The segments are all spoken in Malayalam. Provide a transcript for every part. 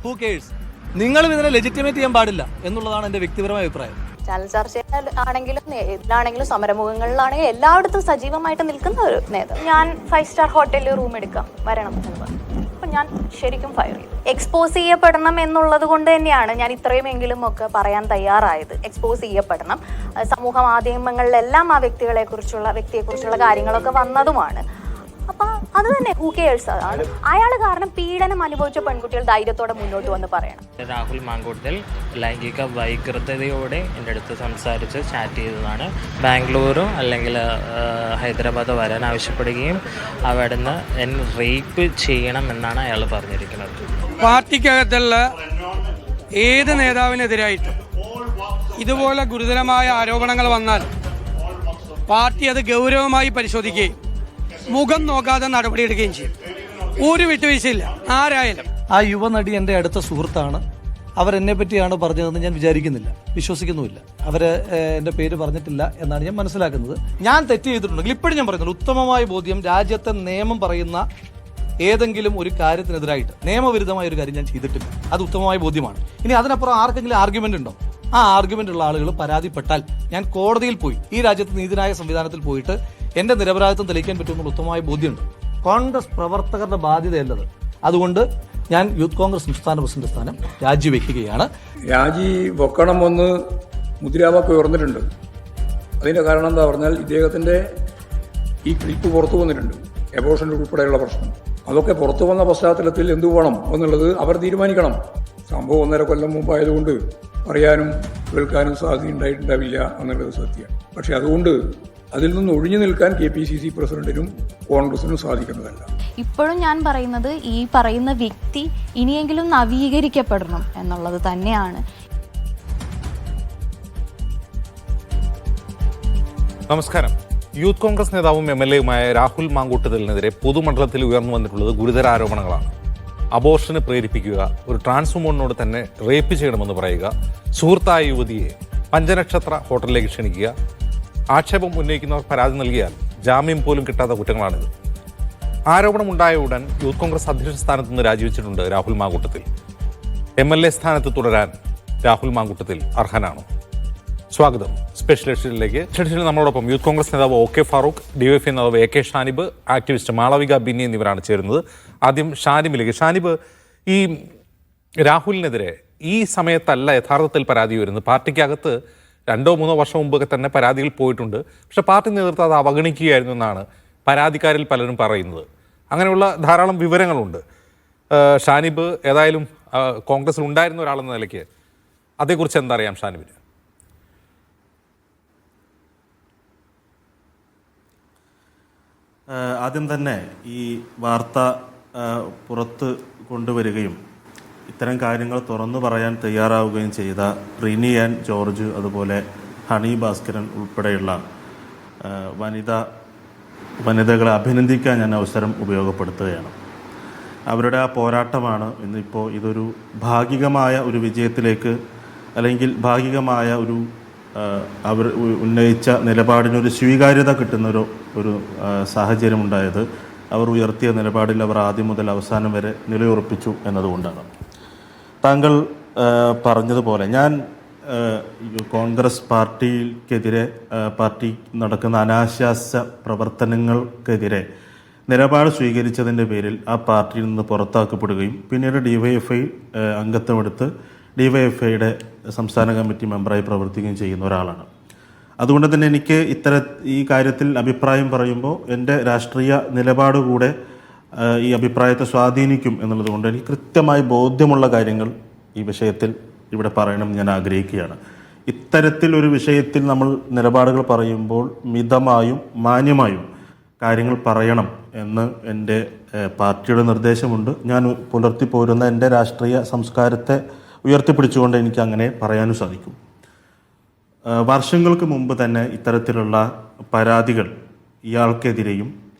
Who curse? നിങ്ങളും ഇതിനെ ലെജിറ്റിമേറ്റ് ചെയ്യാൻ പാടില്ല എന്നുള്ളതാണ് എൻ്റെ വ്യക്തിപരമായ അഭിപ്രായം. ചാനൽ ചർച്ചയിലാണെങ്കിലും ഇതിലാണെങ്കിലും സമരമുഖങ്ങളിലാണെങ്കിലും എല്ലായിടത്തും സജീവമായിട്ട് നിൽക്കുന്ന ഒരു നേതാവ്. ഞാൻ 5 സ്റ്റാർ ഹോട്ടലിൽ റൂം എടുക്കാം വരണം എന്ന് പറഞ്ഞു. അപ്പം ഞാൻ ശരിക്കും ഫയർ ചെയ്തു. എക്സ്പോസ് ചെയ്യപ്പെടണം എന്നുള്ളത് കൊണ്ട് തന്നെയാണ് ഞാൻ ഇത്രയുമെങ്കിലും ഒക്കെ പറയാൻ തയ്യാറായത്. എക്സ്പോസ് ചെയ്യപ്പെടണം. സമൂഹ മാധ്യമങ്ങളിലെല്ലാം ആ വ്യക്തിയെക്കുറിച്ചുള്ള കാര്യങ്ങളൊക്കെ വന്നതുമാണ്. അപ്പം അത് തന്നെ ഹൂ കെയേഴ്സ് ആണ്. അയാൾ കാരണം പീഡനം അനുഭവിച്ച പെൺകുട്ടികൾ ധൈര്യത്തോടെ മുന്നോട്ട് വന്ന് പറയണം. രാഹുൽ മാങ്കൂട്ടത്തിൽ ലൈംഗിക വൈകൃതയോടെ എൻ്റെ അടുത്ത് സംസാരിച്ച് ചാറ്റ് ചെയ്തതാണ്. ബാംഗ്ലൂരോ അല്ലെങ്കിൽ ഹൈദരാബാദോ വരാൻ ആവശ്യപ്പെടുകയും അവിടുന്ന് എന്നെ റേപ്പ് ചെയ്യണം എന്നാണ് അയാൾ പറഞ്ഞിരിക്കുന്നത്. പാർട്ടിക്കകത്തുള്ള ഏത് നേതാവിനെതിരായിട്ട് ഇതുപോലെ ഗുരുതരമായ ആരോപണങ്ങൾ വന്നാൽ പാർട്ടി അത് ഗൗരവമായി പരിശോധിക്കുകയും മുഖം നോക്കാതെ നടപടിയെടുക്കുകയും ചെയ്യും. ഒരു വിട്ടുവീഴ്ചയില്ല ആരായാലും. ആ യുവനടി എൻ്റെ അടുത്ത സുഹൃത്താണ്. അവരെന്നെ പറ്റിയാണ് പറഞ്ഞതെന്ന് ഞാൻ വിചാരിക്കുന്നില്ല, വിശ്വസിക്കുന്നുമില്ല. അവര് എൻ്റെ പേര് പറഞ്ഞിട്ടില്ല എന്നാണ് ഞാൻ മനസ്സിലാക്കുന്നത്. ഞാൻ തെറ്റ് ചെയ്തിട്ടുണ്ടെങ്കിൽ ഇപ്പോഴും ഞാൻ പറയുന്നത് ഉത്തമമായ ബോധ്യം രാജ്യത്തെ നിയമം പറയുന്ന ഏതെങ്കിലും ഒരു കാര്യത്തിനെതിരായിട്ട് നിയമവിരുദ്ധമായ ഒരു കാര്യം ഞാൻ ചെയ്തിട്ടില്ല. അത് ഉത്തമമായ ബോധ്യമാണ്. ഇനി അതിനപ്പുറം ആർക്കെങ്കിലും ആർഗ്യുമെന്റ് ഉണ്ടോ? ആ ആർഗ്യുമെന്റ് ഉള്ള ആളുകൾ പരാതിപ്പെട്ടാൽ ഞാൻ കോടതിയിൽ പോയി ഈ രാജ്യത്ത് നീതിന്യായ സംവിധാനത്തിൽ പോയിട്ട് എന്റെ നിരപരാധിത്വം തെളിയിക്കാൻ പറ്റുമെന്നുള്ള ഉത്തമമായ ബോധ്യമുണ്ട്. കോൺഗ്രസ് പ്രവർത്തകരുടെ ബാധ്യതയല്ലത്. അതുകൊണ്ട് ഞാൻ യൂത്ത് കോൺഗ്രസ് സംസ്ഥാന പ്രസിഡന്റ് സ്ഥാനം രാജിവെക്കുകയാണ്. രാജി വെക്കണമെന്ന് മുദ്രാവാക്യം ഉയർന്നിട്ടുണ്ട്. അതിന്റെ കാരണം എന്താ പറഞ്ഞാൽ ഇദ്ദേഹത്തിന്റെ ഈ ക്ലിപ്പ് പുറത്തു വന്നിട്ടുണ്ട്, എബോർഷൻ ഉൾപ്പെടെയുള്ള പ്രശ്നം. അതൊക്കെ പുറത്തു വന്ന പശ്ചാത്തലത്തിൽ എന്തു വേണം എന്നുള്ളത് അവർ തീരുമാനിക്കണം. സംഭവം 1.5 കൊല്ലം മുമ്പായതുകൊണ്ട് പറയാനും കേൾക്കാനും സാധ്യത ഉണ്ടായിട്ടുണ്ടാവില്ല എന്നുള്ളത് സത്യമാണ്. പക്ഷെ അതുകൊണ്ട് അതിൽ നിന്ന് ഒഴിഞ്ഞു നിൽക്കാൻ KPCC പ്രസിഡന്റിനും കോൺഗ്രസിനും സാധിക്കുന്നതല്ല. ഇപ്പോഴും ഞാൻ പറയുന്നത് ഈ പറയുന്ന വ്യക്തി ഇനിയെങ്കിലും നവീകരിക്കപ്പെടണം എന്നുള്ളത് തന്നെയാണ്. നമസ്കാരം. യൂത്ത് കോൺഗ്രസ് നേതാവും MLA-യുമായ രാഹുൽ മാങ്കൂട്ടത്തിനെതിരെ പൊതുമണ്ഡലത്തിൽ ഉയർന്നു വന്നിട്ടുള്ളത് ഗുരുതര ആരോപണങ്ങളാണ്. അബോർഷന് പ്രേരിപ്പിക്കുക, ഒരു ട്രാൻസ് വുമണിനോട് തന്നെ റേപ്പ് ചെയ്യണമെന്ന് പറയുക, സുഹൃത്തായ യുവതിയെ പഞ്ചനക്ഷത്ര ഹോട്ടലിലേക്ക് ക്ഷണിക്കുക, ആക്ഷേപം ഉന്നയിക്കുന്നവർ പരാതി നൽകിയാൽ ജാമ്യം പോലും കിട്ടാത്ത കുറ്റങ്ങളാണിത്. ആരോപണമുണ്ടായ ഉടൻ യൂത്ത് കോൺഗ്രസ് അധ്യക്ഷ സ്ഥാനത്ത് നിന്ന് രാജിവെച്ചിട്ടുണ്ട് രാഹുൽ മാങ്കൂട്ടത്തിൽ. MLA സ്ഥാനത്ത് തുടരാൻ രാഹുൽ മാങ്കൂട്ടത്തിൽ അർഹനാണോ? സ്വാഗതം സ്പെഷ്യൽ എഡിഷനിലേക്ക്. എഡിഷനിൽ നമ്മളോടൊപ്പം യൂത്ത് കോൺഗ്രസ് നേതാവ് OK ഫാറൂഖ്, DYFI നേതാവ് AK ഷാനിബ്, ആക്ടിവിസ്റ്റ് മാളവിക ബിന്നി എന്നിവരാണ് ചേരുന്നത്. ആദ്യം ഷാനിബിലേക്ക്. ഷാനിബ്, ഈ രാഹുലിനെതിരെ ഈ സമയത്തല്ല യഥാർത്ഥത്തിൽ പരാതി വരുന്നത്. പാർട്ടിക്കകത്ത് 2-3 വർഷം മുമ്പൊക്കെ തന്നെ പരാതികൾ പോയിട്ടുണ്ട്. പക്ഷെ പാർട്ടി നേതൃത്വം അത് അവഗണിക്കുകയായിരുന്നു എന്നാണ് പരാതിക്കാരിൽ പലരും പറയുന്നത്. അങ്ങനെയുള്ള ധാരാളം വിവരങ്ങളുണ്ട്. ഷാനിബ് ഏതായാലും കോൺഗ്രസിൽ ഉണ്ടായിരുന്ന ഒരാളെന്ന നിലയ്ക്ക് അതേക്കുറിച്ച് എന്താ അറിയാം ഷാനിബിന്? ആദ്യം തന്നെ ഈ വാർത്ത പുറത്ത് കൊണ്ടുവരികയും ഇത്തരം കാര്യങ്ങൾ തുറന്നു പറയാൻ തയ്യാറാവുകയും ചെയ്ത റിനി ആൻ ജോർജ്, അതുപോലെ ഹണി ഭാസ്കരൻ ഉൾപ്പെടെയുള്ള വനിതകളെ അഭിനന്ദിക്കാൻ ഞാൻ അവസരം ഉപയോഗപ്പെടുത്തുകയാണ്. അവരുടെ ആ പോരാട്ടമാണ് ഇന്നിപ്പോൾ ഇതൊരു ഭാഗികമായ ഒരു വിജയത്തിലേക്ക്, അല്ലെങ്കിൽ ഭാഗികമായ ഒരു അവർ ഉന്നയിച്ച നിലപാടിനൊരു സ്വീകാര്യത കിട്ടുന്നൊരു സാഹചര്യമുണ്ടായത് അവർ ഉയർത്തിയ നിലപാടിൽ അവർ ആദ്യം മുതൽ അവസാനം വരെ നിലയുറപ്പിച്ചു എന്നതുകൊണ്ടാണ്. താങ്കൾ പറഞ്ഞതുപോലെ ഞാൻ കോൺഗ്രസ് പാർട്ടിക്കെതിരെ, പാർട്ടി നടക്കുന്ന അനാശാസ്യ പ്രവർത്തനങ്ങൾക്കെതിരെ നിലപാട് സ്വീകരിച്ചതിൻ്റെ പേരിൽ ആ പാർട്ടിയിൽ നിന്ന് പുറത്താക്കപ്പെടുകയും പിന്നീട് DYFI അംഗത്വമെടുത്ത് DYFIയുടെ സംസ്ഥാന കമ്മിറ്റി മെമ്പറായി പ്രവർത്തിക്കുകയും ചെയ്യുന്ന ഒരാളാണ്. അതുകൊണ്ട് തന്നെ എനിക്ക് ഈ കാര്യത്തിൽ അഭിപ്രായം പറയുമ്പോൾ എൻ്റെ രാഷ്ട്രീയ നിലപാട് കൂടെ ഈ അഭിപ്രായത്തെ സ്വാധീനിക്കും എന്നുള്ളത് കൊണ്ട് എനിക്ക് കൃത്യമായി ബോധ്യമുള്ള കാര്യങ്ങൾ ഈ വിഷയത്തിൽ ഇവിടെ പറയണമെന്ന് ഞാൻ ആഗ്രഹിക്കുകയാണ്. ഇത്തരത്തിലൊരു വിഷയത്തിൽ നമ്മൾ നിലപാടുകൾ പറയുമ്പോൾ മിതമായും മാന്യമായും കാര്യങ്ങൾ പറയണം എന്ന് എൻ്റെ പാർട്ടിയുടെ നിർദ്ദേശമുണ്ട്. ഞാൻ പുലർത്തിപ്പോരുന്ന എൻ്റെ രാഷ്ട്രീയ സംസ്കാരത്തെ ഉയർത്തിപ്പിടിച്ചുകൊണ്ട് എനിക്ക് അങ്ങനെ പറയാനും സാധിക്കും. വർഷങ്ങൾക്ക് മുമ്പ് തന്നെ ഇത്തരത്തിലുള്ള പരാതികൾ ഇയാൾക്കെതിരെയും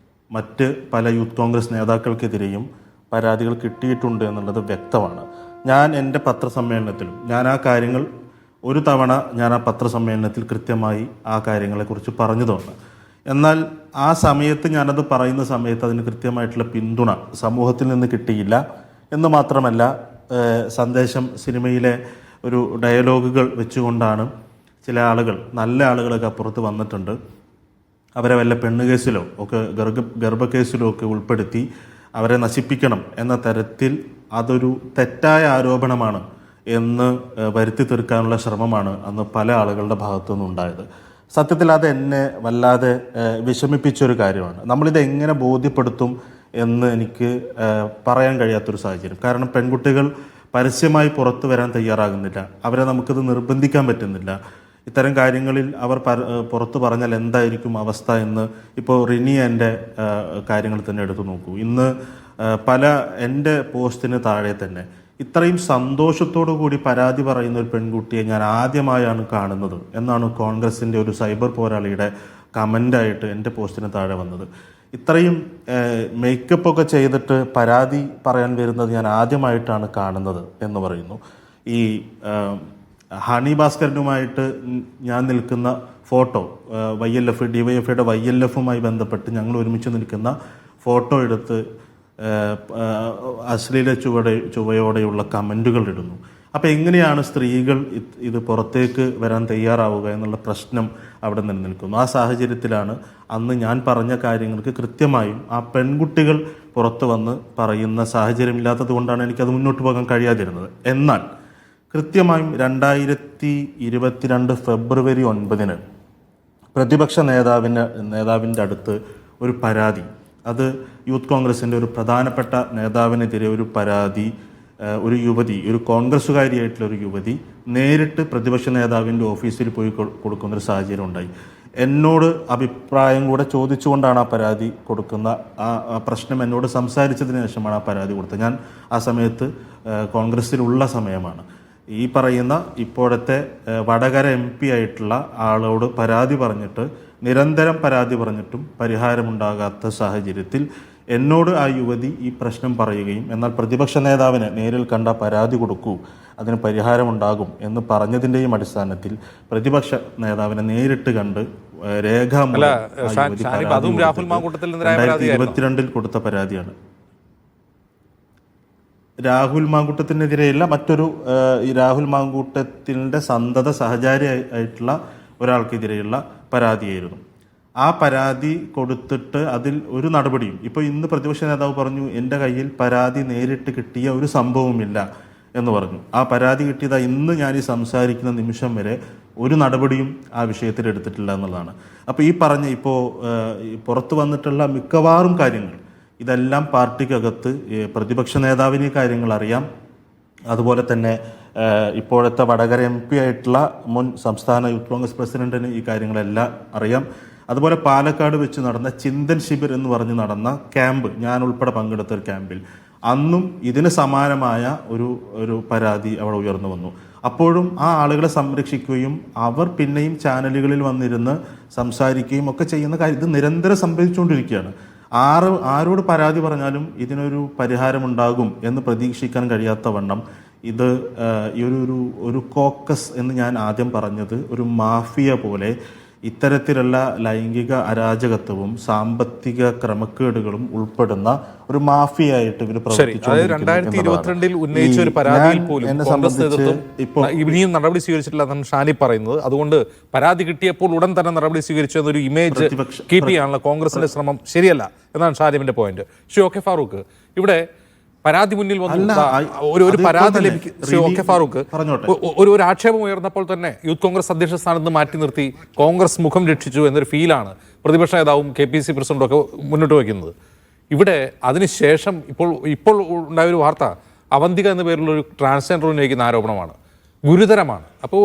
മറ്റ് പല യൂത്ത് കോൺഗ്രസ് നേതാക്കൾക്കെതിരെയും പരാതികൾ കിട്ടിയിട്ടുണ്ട് എന്നുള്ളത് വ്യക്തമാണ്. ഞാൻ എൻ്റെ പത്രസമ്മേളനത്തിലും ഒരു തവണ ഞാൻ ആ പത്രസമ്മേളനത്തിൽ കൃത്യമായി ആ കാര്യങ്ങളെക്കുറിച്ച് പറഞ്ഞതുമാണ്. എന്നാൽ ആ സമയത്ത് ഞാനത് പറയുന്ന സമയത്ത് അതിന് കൃത്യമായിട്ടുള്ള പിന്തുണ സമൂഹത്തിൽ നിന്ന് കിട്ടിയില്ല എന്ന് മാത്രമല്ല സന്ദേശം സിനിമയിലെ ഒരു ഡയലോഗുകൾ വെച്ചുകൊണ്ടാണ് ചില ആളുകൾ, നല്ല ആളുകളൊക്കെ അപ്പുറത്ത് വന്നിട്ടുണ്ട്, അവരെ വല്ല പെണ്ണ് കേസിലോ ഒക്കെ ഗർഭക്കേസിലോ ഒക്കെ ഉൾപ്പെടുത്തി അവരെ നശിപ്പിക്കണം എന്ന തരത്തിൽ അതൊരു തെറ്റായ ആരോപണമാണ് എന്ന് വരുത്തി തീർക്കാനുള്ള ശ്രമമാണ് അന്ന് പല ആളുകളുടെ ഭാഗത്തു നിന്നുണ്ടായത്. സത്യത്തിൽ അത് എന്നെ വല്ലാതെ വിഷമിപ്പിച്ചൊരു കാര്യമാണ്. നമ്മളിത് എങ്ങനെ ബോധ്യപ്പെടുത്തും എന്ന് എനിക്ക് പറയാൻ കഴിയാത്തൊരു സാഹചര്യം. കാരണം പെൺകുട്ടികൾ പരസ്യമായി പുറത്തു വരാൻ തയ്യാറാകുന്നില്ല, അവരെ നമുക്കത് നിർബന്ധിക്കാൻ പറ്റുന്നില്ല. ഇത്തരം കാര്യങ്ങളിൽ അവർ പുറത്തു പറഞ്ഞാൽ എന്തായിരിക്കും അവസ്ഥ എന്ന് ഇപ്പോൾ റിനി എൻ്റെ കാര്യങ്ങൾ തന്നെ എടുത്തു നോക്കൂ. ഇന്ന് എൻ്റെ പോസ്റ്റിന് താഴെ തന്നെ ഇത്രയും സന്തോഷത്തോടു കൂടി പരാതി പറയുന്ന ഒരു പെൺകുട്ടിയെ ഞാൻ ആദ്യമായാണ് കാണുന്നത് എന്നാണ് കോൺഗ്രസിൻ്റെ ഒരു സൈബർ പോരാളിയുടെ കമൻ്റായിട്ട് എൻ്റെ പോസ്റ്റിന് താഴെ വന്നത്. ഇത്രയും മേക്കപ്പൊക്കെ ചെയ്തിട്ട് പരാതി പറയാൻ വരുന്നത് ഞാൻ ആദ്യമായിട്ടാണ് കാണുന്നത് എന്ന് പറയുന്നു. ഈ ഹണി ഭാസ്കരനുമായിട്ട് ഞാൻ നിൽക്കുന്ന ഫോട്ടോ YLF DYFയുടെ YLFുമായി ബന്ധപ്പെട്ട് ഞങ്ങൾ ഒരുമിച്ച് നിൽക്കുന്ന ഫോട്ടോ എടുത്ത് അശ്ലീല ചുവയോടെയുള്ള കമൻറ്റുകൾ ഇടുന്നു. അപ്പോൾ എങ്ങനെയാണ് സ്ത്രീകൾ ഇത് പുറത്തേക്ക് വരാൻ തയ്യാറാവുക എന്നുള്ള പ്രശ്നം അവിടെ നിലനിൽക്കുന്നു. ആ സാഹചര്യത്തിലാണ് അന്ന് ഞാൻ പറഞ്ഞ കാര്യങ്ങൾക്ക് കൃത്യമായും ആ പെൺകുട്ടികൾ പുറത്തു വന്ന് പറയുന്ന സാഹചര്യമില്ലാത്തത് കൊണ്ടാണ് എനിക്കത് മുന്നോട്ട് പോകാൻ കഴിയാതിരുന്നത്. എന്നാൽ കൃത്യമായും 2022 ഫെബ്രുവരി 9 പ്രതിപക്ഷ നേതാവിൻ്റെ അടുത്ത് ഒരു പരാതി, അത് യൂത്ത് കോൺഗ്രസിൻ്റെ ഒരു പ്രധാനപ്പെട്ട നേതാവിനെതിരെ ഒരു പരാതി ഒരു യുവതി, ഒരു കോൺഗ്രസ്സുകാരിയായിട്ടുള്ള ഒരു യുവതി നേരിട്ട് പ്രതിപക്ഷ നേതാവിൻ്റെ ഓഫീസിൽ പോയി കൊടുക്കുന്നൊരു സാഹചര്യം ഉണ്ടായി. എന്നോട് അഭിപ്രായം കൂടെ ചോദിച്ചുകൊണ്ടാണ് ആ പരാതി കൊടുക്കുന്ന ആ പ്രശ്നം എന്നോട് സംസാരിച്ചതിന് ശേഷമാണ് ആ പരാതി കൊടുത്തത്. ഞാൻ ആ സമയത്ത് കോൺഗ്രസ്സിലുള്ള സമയമാണ്. ഈ പറയുന്ന ഇപ്പോഴത്തെ വടകര MP ആയിട്ടുള്ള ആളോട് പരാതി പറഞ്ഞിട്ട് നിരന്തരം പരാതി പറഞ്ഞിട്ടും പരിഹാരമുണ്ടാകാത്ത സാഹചര്യത്തിൽ എന്നോട് ആ യുവതി ഈ പ്രശ്നം പറയുകയും എന്നാൽ പ്രതിപക്ഷ നേതാവിനെ നേരിൽ കണ്ട പരാതി കൊടുക്കൂ, അതിന് പരിഹാരമുണ്ടാകും എന്ന് പറഞ്ഞതിൻ്റെയും അടിസ്ഥാനത്തിൽ പ്രതിപക്ഷ നേതാവിനെ നേരിട്ട് കണ്ട് രേഖാമൂലം 2022 കൊടുത്ത പരാതിയാണ്. രാഹുൽ മാങ്കൂട്ടത്തിനെതിരെയല്ല, മറ്റൊരു രാഹുൽ മാങ്കൂട്ടത്തിൻ്റെ സന്തത സഹചാരി ആയിട്ടുള്ള ഒരാൾക്കെതിരെയുള്ള പരാതിയായിരുന്നു. ആ പരാതി കൊടുത്തിട്ട് അതിൽ ഒരു നടപടിയും, ഇപ്പോൾ ഇന്ന് പ്രതിപക്ഷ നേതാവ് പറഞ്ഞു എൻ്റെ കയ്യിൽ പരാതി നേരിട്ട് കിട്ടിയ ഒരു സംഭവമില്ല എന്ന് പറഞ്ഞു. ആ പരാതി കിട്ടിയത് ഇന്ന് ഞാൻ ഈ സംസാരിക്കുന്ന നിമിഷം വരെ ഒരു നടപടിയും ആ വിഷയത്തിൽ എടുത്തിട്ടില്ല എന്നുള്ളതാണ്. അപ്പോൾ ഈ പറഞ്ഞ ഇപ്പോൾ പുറത്തു വന്നിട്ടുള്ള മിക്കവാറും കാര്യങ്ങൾ ഇതെല്ലാം പാർട്ടിക്കകത്ത് പ്രതിപക്ഷ നേതാവിന് ഈ കാര്യങ്ങൾ അറിയാം. അതുപോലെ തന്നെ ഇപ്പോഴത്തെ വടകര MP ആയിട്ടുള്ള മുൻ സംസ്ഥാന യൂത്ത് കോൺഗ്രസ് പ്രസിഡന്റിന് ഈ കാര്യങ്ങളെല്ലാം അറിയാം. അതുപോലെ പാലക്കാട് വെച്ച് നടന്ന ചിന്തൻ ശിബിർ എന്ന് പറഞ്ഞ് നടന്ന ക്യാമ്പ്, ഞാൻ ഉൾപ്പെടെ പങ്കെടുത്ത ഒരു ക്യാമ്പിൽ അന്നും ഇതിന് സമാനമായ ഒരു പരാതി അവിടെ ഉയർന്നു വന്നു. അപ്പോഴും ആ ആളുകളെ സംരക്ഷിക്കുകയും അവർ പിന്നെയും ചാനലുകളിൽ വന്നിരുന്ന് സംസാരിക്കുകയും ഒക്കെ ചെയ്യുന്ന കാര്യം ഇത് നിരന്തരം സംഭവിച്ചുകൊണ്ടിരിക്കുകയാണ്. ആരോട് പരാതി പറഞ്ഞാലും ഇതിനൊരു പരിഹാരമുണ്ടാകും എന്ന് പ്രതീക്ഷിക്കാൻ കഴിയാത്ത വണ്ണം ഇത് ഈ ഒരു കോക്കസ് എന്ന് ഞാൻ ആദ്യം പറഞ്ഞത് ഒരു മാഫിയ പോലെ ഇത്തരത്തിലുള്ള ലൈംഗിക അരാജകത്വവും സാമ്പത്തിക ക്രമക്കേടുകളും ഉൾപ്പെടുന്ന ഒരു മാഫിയായിട്ട് ഇവർ ഉന്നയിച്ച ഒരു പരാതിയിൽ പോലും കോൺഗ്രസ് നേതൃത്വം ഇനിയും നടപടി സ്വീകരിച്ചിട്ടില്ലെന്നാണ് ഷാനി പറയുന്നത്. അതുകൊണ്ട് പരാതി കിട്ടിയപ്പോൾ ഉടൻ തന്നെ നടപടി സ്വീകരിച്ചു എന്നൊരു ഇമേജ് കീപ്പ് ചെയ്യാനുള്ള കോൺഗ്രസിന്റെ ശ്രമം ശരിയല്ല എന്നാണ് ഷാനിമിന്റെ പോയിന്റ്. ശ്രീ OK ഫാറൂഖ്, ഇവിടെ പരാതി മുന്നിൽ വന്നു, ഒരു പരാതി ലഭിക്കും. ഫാറൂഖ്, ഒരു ആക്ഷേപം ഉയർന്നപ്പോൾ തന്നെ യൂത്ത് കോൺഗ്രസ് അധ്യക്ഷ സ്ഥാനത്ത് നിന്ന് മാറ്റി നിർത്തി കോൺഗ്രസ് മുഖം രക്ഷിച്ചു എന്നൊരു ഫീലാണ് പ്രതിപക്ഷ നേതാവും KPC പ്രസിഡന്റും ഒക്കെ മുന്നോട്ട് വയ്ക്കുന്നത്. ഇവിടെ അതിനുശേഷം ഇപ്പോൾ ഉണ്ടായൊരു വാർത്ത അവന്തിക എന്ന പേരുള്ള ഒരു ട്രാൻസ്ജെൻഡർ ഉന്നയിക്കുന്ന ആരോപണമാണ്, ഗുരുതരമാണ്. അപ്പോൾ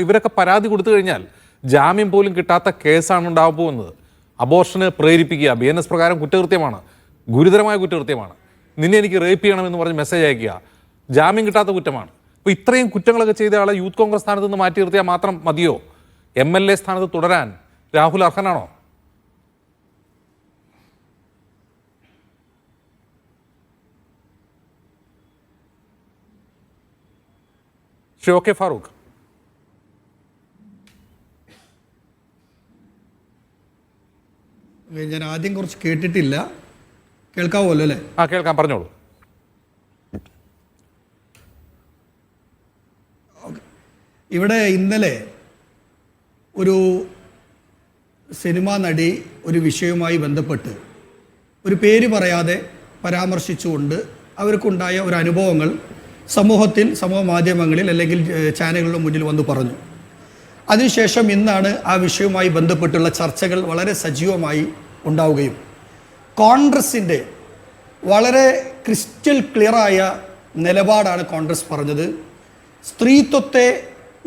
ഇവരൊക്കെ പരാതി കൊടുത്തു കഴിഞ്ഞാൽ ജാമ്യം പോലും കിട്ടാത്ത കേസാണ് ഉണ്ടാകാൻ പോകുന്നത്. അബോർഷന് പ്രേരിപ്പിക്കുക BNS പ്രകാരം കുറ്റകൃത്യമാണ്, ഗുരുതരമായ കുറ്റകൃത്യമാണ്. നിന്നെ എനിക്ക് റേപ്പ് ചെയ്യണമെന്ന് പറഞ്ഞ് മെസ്സേജ് അയക്കുക ജാമ്യം കിട്ടാത്ത കുറ്റമാണ്. അപ്പോൾ ഇത്രയും കുറ്റങ്ങളൊക്കെ ചെയ്ത ആളെ യൂത്ത് കോൺഗ്രസ് സ്ഥാനത്ത് നിന്ന് മാറ്റി നിർത്തിയാൽ മാത്രം മതിയോ? MLA സ്ഥാനത്ത് തുടരാൻ രാഹുൽ അർഹനാണോ? ശ്രീ OK ഫാറൂഖ്, ഞാൻ ആദ്യം കുറച്ച് കേട്ടിട്ടില്ല, കേൾക്കാവല്ലോ അല്ലേ? കേൾക്കാം, പറഞ്ഞോളൂ. ഇവിടെ ഇന്നലെ ഒരു സിനിമാ നടി ഒരു വിഷയവുമായി ബന്ധപ്പെട്ട് ഒരു പേര് പറയാതെ പരാമർശിച്ചുകൊണ്ട് അവർക്കുണ്ടായ ഒരു അനുഭവങ്ങൾ സമൂഹത്തിൽ, സമൂഹ മാധ്യമങ്ങളിൽ അല്ലെങ്കിൽ ചാനലുകളുടെ മുന്നിൽ വന്ന് പറഞ്ഞു. അതിനുശേഷം ഇന്നാണ് ആ വിഷയവുമായി ബന്ധപ്പെട്ടുള്ള ചർച്ചകൾ വളരെ സജീവമായി ഉണ്ടാവുകയും കോൺഗ്രസിൻ്റെ വളരെ ക്രിസ്റ്റൽ ക്ലിയറായ നിലപാടാണ് കോൺഗ്രസ് പറഞ്ഞത്. സ്ത്രീത്വത്തെ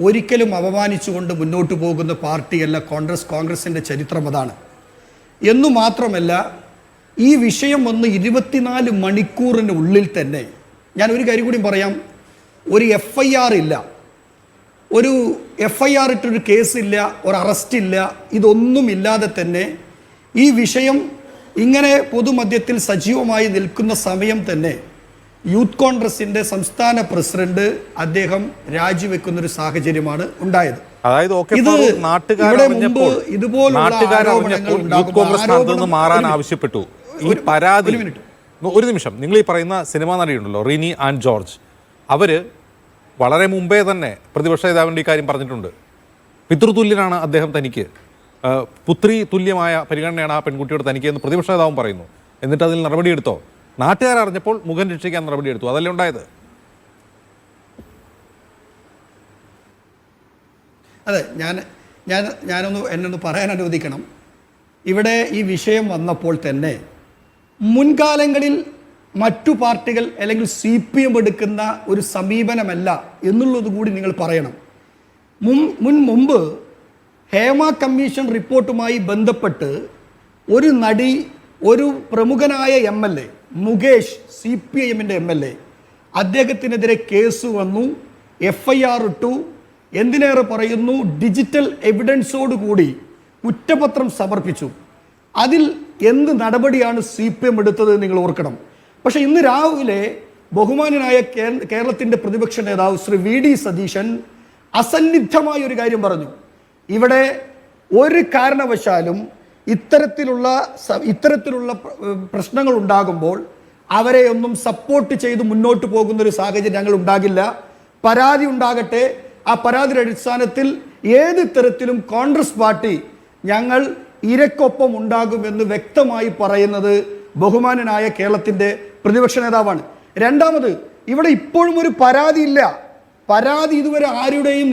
ഒരിക്കലും അപമാനിച്ചുകൊണ്ട് മുന്നോട്ട് പോകുന്ന പാർട്ടിയല്ല കോൺഗ്രസ്. കോൺഗ്രസിൻ്റെ ചരിത്രം അതാണ്. എന്നു മാത്രമല്ല, ഈ വിഷയം വന്ന് 24 മണിക്കൂറിന് ഉള്ളിൽ തന്നെ, ഞാൻ ഒരു കാര്യം കൂടി പറയാം, ഒരു FIR ഇല്ല, ഒരു FIR ഇട്ടൊരു കേസില്ല, ഒരു അറസ്റ്റില്ല, ഇതൊന്നുമില്ലാതെ തന്നെ ഈ വിഷയം ഇങ്ങനെ പൊതുമധ്യത്തിൽ സജീവമായി നിൽക്കുന്ന സമയം തന്നെ യൂത്ത് കോൺഗ്രസിൻ്റെ സംസ്ഥാന പ്രസിഡന്റ് അദ്ദേഹം രാജിവെക്കുന്നൊരു സാഹചര്യമാണ് ഉണ്ടായത്. അതായത് മാറാൻ ആവശ്യപ്പെട്ടു. ഈ പരാതി, ഒരു നിമിഷം, നിങ്ങൾ ഈ പറയുന്ന സിനിമാ നടിയുണ്ടല്ലോ റിനി ആൻഡ് ജോർജ്, അവര് വളരെ മുമ്പേ തന്നെ പ്രതിപക്ഷ നേതാവിൻ്റെ ഈ കാര്യം പറഞ്ഞിട്ടുണ്ട്. പിതൃതുല്യനാണ് അദ്ദേഹം തനിക്ക്, പുത്രി തുല്യമായ പരിഗണനയാണ് ആ പെൺകുട്ടിയോട് തനിക്ക് എന്ന് പ്രതിപക്ഷ നേതാവും പറയുന്നു. എന്നിട്ട് അതിൽ നടപടിയെടുത്തോ? നാട്ടുകാരറിഞ്ഞപ്പോൾ മുഖം രക്ഷിക്കാൻ നടപടിയെടുത്തു. അതല്ലേ ഉണ്ടായത്? അതെ, എന്നൊന്ന് പറയാൻ അനുവദിക്കണം. ഇവിടെ ഈ വിഷയം വന്നപ്പോൾ തന്നെ മുൻകാലങ്ങളിൽ മറ്റു പാർട്ടികൾ അല്ലെങ്കിൽ CPM എടുക്കുന്ന ഒരു സമീപനമല്ല എന്നുള്ളത് കൂടി നിങ്ങൾ പറയണം. മുമ്പ് ഹേമ കമ്മീഷൻ റിപ്പോർട്ടുമായി ബന്ധപ്പെട്ട് ഒരു നടി, ഒരു പ്രമുഖനായ MLA മുകേഷ്, CPIMൻ്റെ MLA, അദ്ദേഹത്തിനെതിരെ കേസ് വന്നു, FIR ഇട്ടു. എന്തിനേറെ പറയുന്നു, ഡിജിറ്റൽ എവിഡൻസോടുകൂടി കുറ്റപത്രം സമർപ്പിച്ചു. അതിൽ എന്ത് നടപടിയാണ് CPM എടുത്തത് നിങ്ങൾ ഓർക്കണം. പക്ഷേ ഇന്ന് രാവിലെ ബഹുമാനനായ കേരളത്തിൻ്റെ പ്രതിപക്ഷ നേതാവ് ശ്രീ VD സതീശൻ അസന്നിഗ്ധമായ ഒരു കാര്യം പറഞ്ഞു. ഇവിടെ ഒരു കാരണവശാലും ഇത്തരത്തിലുള്ള പ്രശ്നങ്ങൾ ഉണ്ടാകുമ്പോൾ അവരെ ഒന്നും സപ്പോർട്ട് ചെയ്ത് മുന്നോട്ട് പോകുന്നൊരു സാഹചര്യം ഞങ്ങൾ ഉണ്ടാകില്ല. പരാതി ഉണ്ടാകട്ടെ, ആ പരാതിയുടെ അടിസ്ഥാനത്തിൽ ഏത് തരത്തിലും കോൺഗ്രസ് പാർട്ടി ഞങ്ങൾ ഇരക്കൊപ്പം ഉണ്ടാകുമെന്ന് വ്യക്തമായി പറയുന്നത് ബഹുമാനനായ കേരളത്തിൻ്റെ പ്രതിപക്ഷ നേതാവാണ്. രണ്ടാമത്, ഇവിടെ ഇപ്പോഴും ഒരു പരാതിയില്ല. പരാതി ഇതുവരെ ആരുടെയും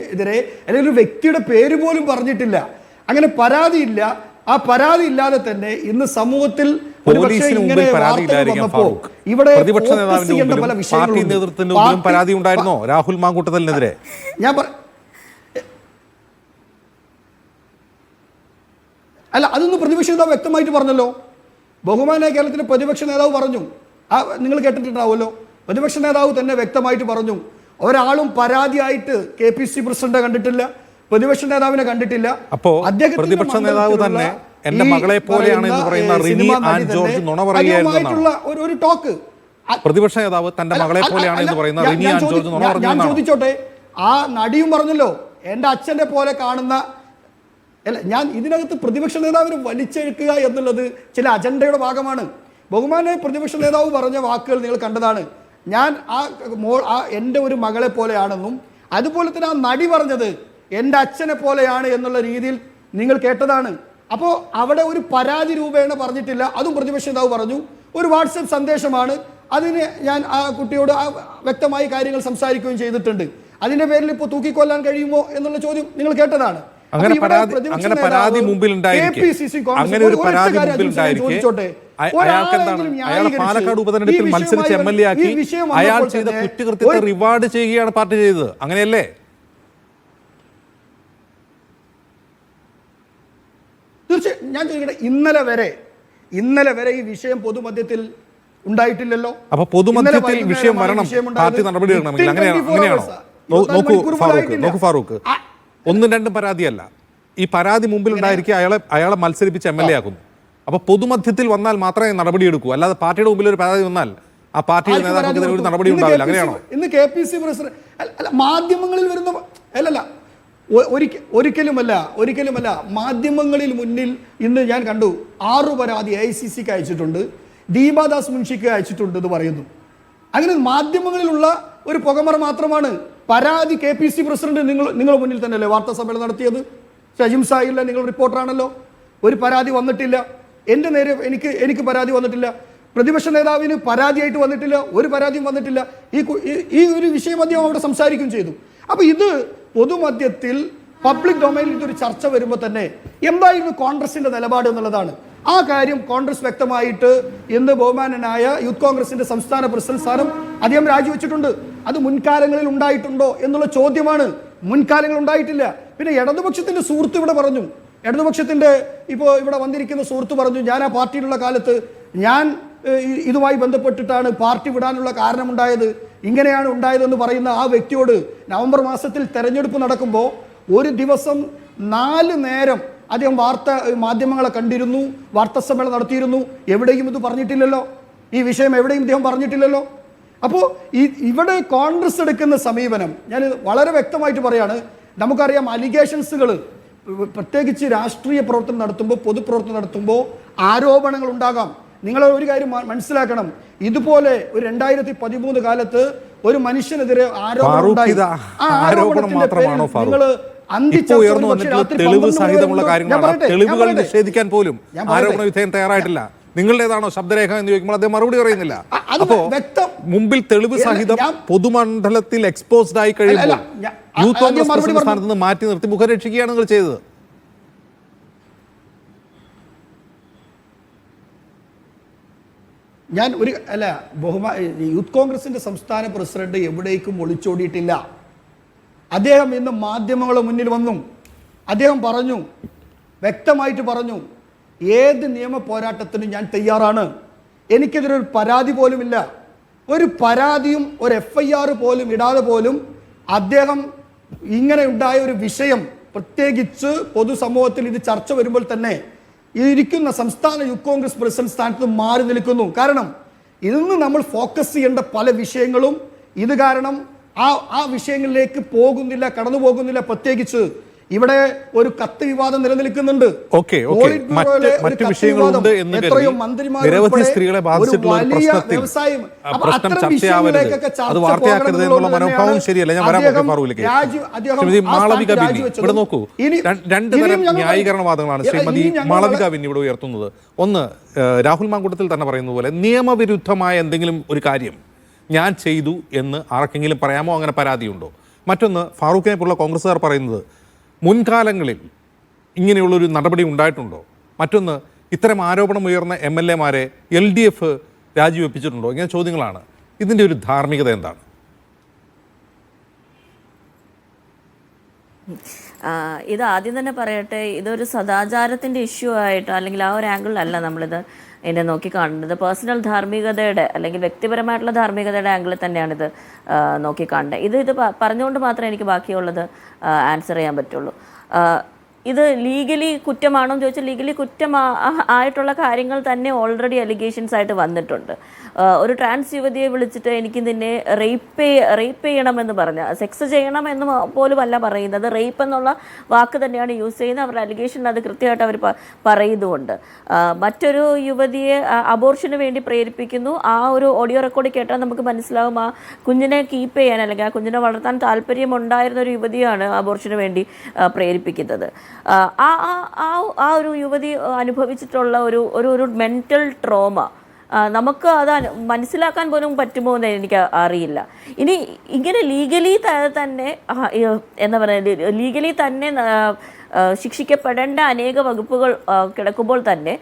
എതിരെ അല്ലെങ്കിൽ ഒരു വ്യക്തിയുടെ പേര് പോലും പറഞ്ഞിട്ടില്ല. അങ്ങനെ പരാതിയില്ല. ആ പരാതി ഇല്ലാതെ തന്നെ ഇന്ന് സമൂഹത്തിൽ പ്രതിപക്ഷ നേതാവിന്റെ പരാതി ഉണ്ടായിരുന്നോ രാഹുൽ മാങ്കൂട്ടത്തിനെതിരെ? അല്ല, അതൊന്നും പ്രതിപക്ഷ നേതാവ് വ്യക്തമായിട്ട് പറഞ്ഞല്ലോ. ബഹുമാനായ കേരളത്തിലെ പ്രതിപക്ഷ നേതാവ് പറഞ്ഞു, നിങ്ങൾ കേട്ടിട്ടുണ്ടാവുമല്ലോ. പ്രതിപക്ഷ നേതാവ് തന്നെ വ്യക്തമായിട്ട് പറഞ്ഞു, ഒരാളും പരാതിയായിട്ട് KPC പ്രസിഡന്റ് കണ്ടിട്ടില്ല, പ്രതിപക്ഷ നേതാവിനെ കണ്ടിട്ടില്ല. അപ്പോ പ്രതിപക്ഷ നേതാവ് തന്നെ എന്റെ മകളെ പോലെയാണ് എന്ന് പറയുന്ന റിനി ആൻഡ് ജോർജ് നുണ പറയുകയായിരുന്നുള്ള ഒരു ടോക്ക്. പ്രതിപക്ഷ നേതാവ് തന്റെ മകളെ പോലെയാണ് എന്ന് പറയുന്ന റിനി ആൻഡ് ജോർജ് നുണ പറഞ്ഞു. ഞാൻ ചോദിച്ചോട്ടെ, ആ നടിയും പറഞ്ഞല്ലോ എന്റെ അച്ഛന്റെ പോലെ കാണുന്ന. അല്ല, ഞാൻ ഇതിനകത്ത് പ്രതിപക്ഷ നേതാവിനെ വലിച്ചെഴുക്കുക എന്നുള്ളത് ചില അജണ്ടയുടെ ഭാഗമാണ്. ബഹുമാനായ പ്രതിപക്ഷ നേതാവ് പറഞ്ഞ വാക്കുകൾ നിങ്ങൾ കണ്ടതാണ്. ഞാൻ എൻ്റെ ഒരു മകളെ പോലെയാണെന്നും അതുപോലെ തന്നെ ആ നടി പറഞ്ഞത് എൻ്റെ അച്ഛനെ പോലെയാണ് എന്നുള്ള രീതിയിൽ നിങ്ങൾ കേട്ടതാണ്. അപ്പോൾ അവിടെ ഒരു പരാതി രൂപേണ പറഞ്ഞിട്ടില്ല. അതും പ്രതിപക്ഷ നേതാവ് പറഞ്ഞു. ഒരു വാട്സപ്പ് സന്ദേശമാണ്. അതിന് ഞാൻ ആ കുട്ടിയോട് വ്യക്തമായി കാര്യങ്ങൾ സംസാരിക്കുകയും ചെയ്തിട്ടുണ്ട്. അതിൻ്റെ പേരിൽ ഇപ്പോൾ തൂക്കിക്കൊല്ലാൻ കഴിയുമോ എന്നുള്ള ചോദ്യം നിങ്ങൾ കേട്ടതാണ്. അങ്ങനെ പരാതി മുമ്പിൽ പാലക്കാട് ഉപതെരഞ്ഞെടുപ്പിൽ മത്സരിച്ച് MLA ആക്കി അയാൾ ചെയ്ത കുറ്റകൃത്യത്തെ റിവാർഡ് ചെയ്യുകയാണ് പാർട്ടി ചെയ്തത്. അങ്ങനെയല്ലേ? തീർച്ചയായും ഞാൻ ചോദിക്കട്ടെ, ഇന്നലെ വരെ ഈ വിഷയം പൊതുമധ്യത്തിൽ ഉണ്ടായിട്ടില്ലല്ലോ. അപ്പൊ പൊതുമധ്യത്തിൽ വിഷയം വരണം, പാർട്ടി നടപടി എടുക്കണമെങ്കിൽ അങ്ങനെയാണോ? നോക്കൂ ഫാറൂഖ്, ഒന്നും രണ്ടും പരാതിയല്ല. ഈ പരാതി മുമ്പിൽ ഉണ്ടായിരിക്കെ അയാളെ മത്സരിപ്പിച്ച് MLA ആക്കുന്നു. അപ്പൊ പൊതുമധ്യത്തിൽ വന്നാൽ മാത്രമേ നടപടിയെടുക്കൂ. അല്ലാതെ പാർട്ടിയുടെ മുമ്പിൽ ഒരു പരാതി വന്നാൽ ആ പാർട്ടിയുടെ നേതാക്കൾക്ക് ഒരു നടപടി ഉണ്ടാവില്ല. അങ്ങനെയാണോ? ഇന്ന് KPC പ്രസിഡന്റ് അല്ല, മാധ്യമങ്ങളിൽ വരുന്ന അല്ലല്ല, ഒരിക്കലുമല്ല. മാധ്യമങ്ങളിൽ മുന്നിൽ ഇന്ന് ഞാൻ കണ്ടു 6 പരാതി AICCക്ക് അയച്ചിട്ടുണ്ട്, ദീപാദാസ് മുൻഷിക്ക് അയച്ചിട്ടുണ്ട് എന്ന് പറയുന്നു. അങ്ങനെ മാധ്യമങ്ങളിലുള്ള ഒരു പുകമറ മാത്രമാണ്. പരാതി KPC പ്രസിഡന്റ് നിങ്ങൾ മുന്നിൽ തന്നെയല്ലേ വാർത്താ സമ്മേളനം നടത്തിയത്? ഷജിം സാഹില്ല, നിങ്ങൾ റിപ്പോർട്ടറാണല്ലോ. ഒരു പരാതി വന്നിട്ടില്ല. എൻ്റെ നേരെ എനിക്ക് പരാതി വന്നിട്ടില്ല. പ്രതിപക്ഷ നേതാവിന് പരാതിയായിട്ട് വന്നിട്ടില്ല. ഒരു പരാതിയും വന്നിട്ടില്ല. ഈ ഒരു വിഷയം അദ്ദേഹം അവിടെ സംസാരിക്കുകയും ചെയ്തു. അപ്പോൾ ഇത് പൊതുമധ്യത്തിൽ പബ്ലിക് ഡൊമൈനിൽ ഇതൊരു ചർച്ച വരുമ്പോൾ തന്നെ എന്തായിരുന്നു കോൺഗ്രസിന്റെ നിലപാട് എന്നുള്ളതാണ്. ആ കാര്യം കോൺഗ്രസ് വ്യക്തമായിട്ട് ഇന്ന് ബഹുമാനനായ യൂത്ത് കോൺഗ്രസിന്റെ സംസ്ഥാന പ്രസിഡന്റ് സ്ഥാനം അദ്ദേഹം രാജിവെച്ചിട്ടുണ്ട്. അത് മുൻകാലങ്ങളിൽ ഉണ്ടായിട്ടുണ്ടോ എന്നുള്ള ചോദ്യമാണ്. മുൻകാലങ്ങളിൽ ഉണ്ടായിട്ടില്ല. പിന്നെ ഇടതുപക്ഷത്തിന്റെ സുഹൃത്ത് ഇവിടെ പറഞ്ഞു, ഇടതുപക്ഷത്തിന്റെ ഇപ്പോൾ ഇവിടെ വന്നിരിക്കുന്ന സുഹൃത്ത് പറഞ്ഞു, ഞാൻ ആ പാർട്ടിയിലുള്ള കാലത്ത് ഞാൻ ഇതുമായി ബന്ധപ്പെട്ടിട്ടാണ് പാർട്ടി വിടാനുള്ള കാരണമുണ്ടായത്, ഇങ്ങനെയാണ് ഉണ്ടായതെന്ന് പറയുന്ന ആ വ്യക്തിയോട് നവംബർ മാസത്തിൽ തെരഞ്ഞെടുപ്പ് നടക്കുമ്പോൾ ഒരു ദിവസം 4 നേരം അദ്ദേഹം മാധ്യമങ്ങളെ കണ്ടിരുന്നു, വാർത്താ സമ്മേളനം നടത്തിയിരുന്നു. എവിടെയും ഇത് പറഞ്ഞിട്ടില്ലല്ലോ. ഈ വിഷയം എവിടെയും ഇദ്ദേഹം പറഞ്ഞിട്ടില്ലല്ലോ. അപ്പോൾ ഇവിടെ കോൺഗ്രസ് എടുക്കുന്ന സമീപനം ഞാൻ വളരെ വ്യക്തമായിട്ട് പറയാണ്. നമുക്കറിയാം അലിഗേഷൻസുകൾ പ്രത്യേകിച്ച് രാഷ്ട്രീയ പ്രവർത്തനം നടത്തുമ്പോൾ, പൊതുപ്രവർത്തനം നടത്തുമ്പോൾ ആരോപണങ്ങൾ ഉണ്ടാകാം. നിങ്ങൾ ഒരു കാര്യം മനസ്സിലാക്കണം, ഇതുപോലെ ഒരു 2013 കാലത്ത് ഒരു മനുഷ്യനെതിരെ ആരോപണം ഉണ്ടായി. ആ ആരോപണത്തിന്റെ പേരിൽ നിങ്ങൾ തെളിവ് സഹിതമുള്ള കാര്യങ്ങളാണ്. തെളിവുകൾ നിഷേധിക്കാൻ പോലും ആരോപണ വിധേയൻ തയ്യാറായിട്ടില്ല. നിങ്ങളുടേതാണോ ശബ്ദരേഖ എന്ന് ചോദിക്കുമ്പോൾ അദ്ദേഹം മറുപടി പറയുന്നില്ല. അപ്പോ മുമ്പിൽ തെളിവ് സഹിതം പൊതുമണ്ഡലത്തിൽ എക്സ്പോസ്ഡ് ആയി കഴിയുമ്പോൾ യൂത്ത് കോൺഗ്രസ് പ്രസിഡന്റ് സ്ഥാനത്ത് നിന്ന് മാറ്റി നിർത്തി മുഖം രക്ഷിക്കുകയാണ് നിങ്ങൾ ചെയ്തത്. ഞാൻ യൂത്ത് കോൺഗ്രസിന്റെ സംസ്ഥാന പ്രസിഡന്റ് എവിടേക്കും ഒളിച്ചോടിയിട്ടില്ല. അദ്ദേഹം ഇന്ന് മാധ്യമങ്ങളുടെ മുന്നിൽ വന്നു. അദ്ദേഹം പറഞ്ഞു, വ്യക്തമായിട്ട് പറഞ്ഞു, ഏത് നിയമ പോരാട്ടത്തിനും ഞാൻ തയ്യാറാണ്. എനിക്കെതിരൊരു പരാതി പോലുമില്ല. ഒരു പരാതിയും ഒരു FIR പോലും ഇടാതെ പോലും അദ്ദേഹം ഇങ്ങനെ ഉണ്ടായ ഒരു വിഷയം പ്രത്യേകിച്ച് പൊതുസമൂഹത്തിൽ ഇത് ചർച്ച വരുമ്പോൾ തന്നെ ഇരിക്കുന്ന സംസ്ഥാന യൂത്ത് കോൺഗ്രസ് പ്രസിഡന്റ് സ്ഥാനത്ത് മാറി നിൽക്കുന്നു. കാരണം ഇന്ന് നമ്മൾ ഫോക്കസ് ചെയ്യേണ്ട പല വിഷയങ്ങളും ഇത് കാരണം ആ വിഷയങ്ങളിലേക്ക് കടന്നു പോകുന്നില്ല. പ്രത്യേകിച്ച് ഇവിടെ ഒരു കത്ത് വിവാദം നിലനിൽക്കുന്നുണ്ട്. മറ്റു വിഷയങ്ങളുണ്ട് എന്ന് നിരവധി സ്ത്രീകളെ ബാധിച്ചിട്ടുള്ള പ്രശ്നത്തിൽ പ്രശ്നം ചർച്ചയാവരുത്, അത് വാർത്തയാക്കരുത് എന്നുള്ള മനോഭാവം ശരിയല്ല. ഞാൻ വരാം ഫാറൂഖിലേക്ക്. ശ്രീമതി മാളവിക ബിന്നി ഇവിടെ നോക്കൂ, 2 തരം ന്യായീകരണവാദങ്ങളാണ് ശ്രീമതി മാളവിക ബിന്നി ഇവിടെ ഉയർത്തുന്നത്. ഒന്ന്, രാഹുൽ മാങ്കൂട്ടത്തിൽ തന്നെ പറയുന്നത് പോലെ നിയമവിരുദ്ധമായ എന്തെങ്കിലും ഒരു കാര്യം ഞാൻ ചെയ്തു എന്ന് ആർക്കെങ്കിലും പറയാമോ? അങ്ങനെ പരാതിയുണ്ടോ? മറ്റൊന്ന്, ഫാറൂഖിനെ പോലുള്ള കോൺഗ്രസ്സുകാർ പറയുന്നത് മുൻകാലങ്ങളിൽ ഇങ്ങനെയുള്ളൊരു നടപടി ഉണ്ടായിട്ടുണ്ടോ? മറ്റൊന്ന്, ഇത്തരം ആരോപണം ഉയർന്ന MLA-മാരെ LDF രാജിവെപ്പിച്ചിട്ടുണ്ടോ? ഇങ്ങനെ ചോദ്യങ്ങളാണ്. ഇതിൻ്റെ ഒരു ധാർമ്മികത എന്താണ്? ഇത് ആദ്യം തന്നെ പറയട്ടെ, ഇതൊരു സദാചാരത്തിൻ്റെ ഇഷ്യൂ ആയിട്ട് അല്ലെങ്കിൽ ആ ഒരു ആംഗിളിലല്ല നമ്മളിത് എന്നെ നോക്കി കാണുന്നത്. പേഴ്സണൽ ധാർമ്മികതയുടെ അല്ലെങ്കിൽ വ്യക്തിപരമായിട്ടുള്ള ധാർമ്മികതയുടെ ആംഗിളിൽ തന്നെയാണിത് നോക്കി കാണേണ്ടത്. ഇത് പറഞ്ഞുകൊണ്ട് മാത്രമേ എനിക്ക് ബാക്കിയുള്ളത് ആൻസർ ചെയ്യാൻ പറ്റുള്ളൂ. ഇത് ലീഗലി കുറ്റമാണോ എന്ന് ചോദിച്ചാൽ ലീഗലി ആയിട്ടുള്ള കാര്യങ്ങൾ തന്നെ ഓൾറെഡി അലിഗേഷൻസ് ആയിട്ട് വന്നിട്ടുണ്ട്. ഒരു ട്രാൻസ് യുവതിയെ വിളിച്ചിട്ട് എനിക്ക് നിന്നെ റേപ്പ് ചെയ്യണമെന്ന് പറഞ്ഞ, സെക്സ് ചെയ്യണമെന്ന് പോലും അല്ല പറയുന്നത്, റേപ്പ് എന്നുള്ള വാക്ക് തന്നെയാണ് യൂസ് ചെയ്യുന്നത്. അവരുടെ അലിഗേഷനിൽ അത് കൃത്യമായിട്ട് അവർ പറയുന്നുമുണ്ട്. മറ്റൊരു യുവതിയെ അബോർഷന് വേണ്ടി പ്രേരിപ്പിക്കുന്നു. ആ ഒരു ഓഡിയോ റെക്കോർഡ് കേട്ടാൽ നമുക്ക് മനസ്സിലാവും ആ കുഞ്ഞിനെ കീപ്പ് ചെയ്യാൻ അല്ലെങ്കിൽ ആ കുഞ്ഞിനെ വളർത്താൻ താല്പര്യമുണ്ടായിരുന്ന ഒരു യുവതിയാണ് അബോർഷന് വേണ്ടി പ്രേരിപ്പിക്കുന്നത്. ആ ഒരു യുവതി അനുഭവിച്ചിട്ടുള്ള ഒരു മെൻ്റൽ ട്രോമ നമുക്ക് അത് മനസ്സിലാക്കാൻ പോലും പറ്റുമോ എന്ന് എനിക്ക് അറിയില്ല. ഇനി ഇങ്ങനെ ലീഗലി തന്നെ എന്താ പറയുക, ലീഗലി തന്നെ ശിക്ഷിക്കപ്പെടേണ്ട അനേക വകുപ്പുകൾ കിടക്കുമ്പോൾ തന്നെ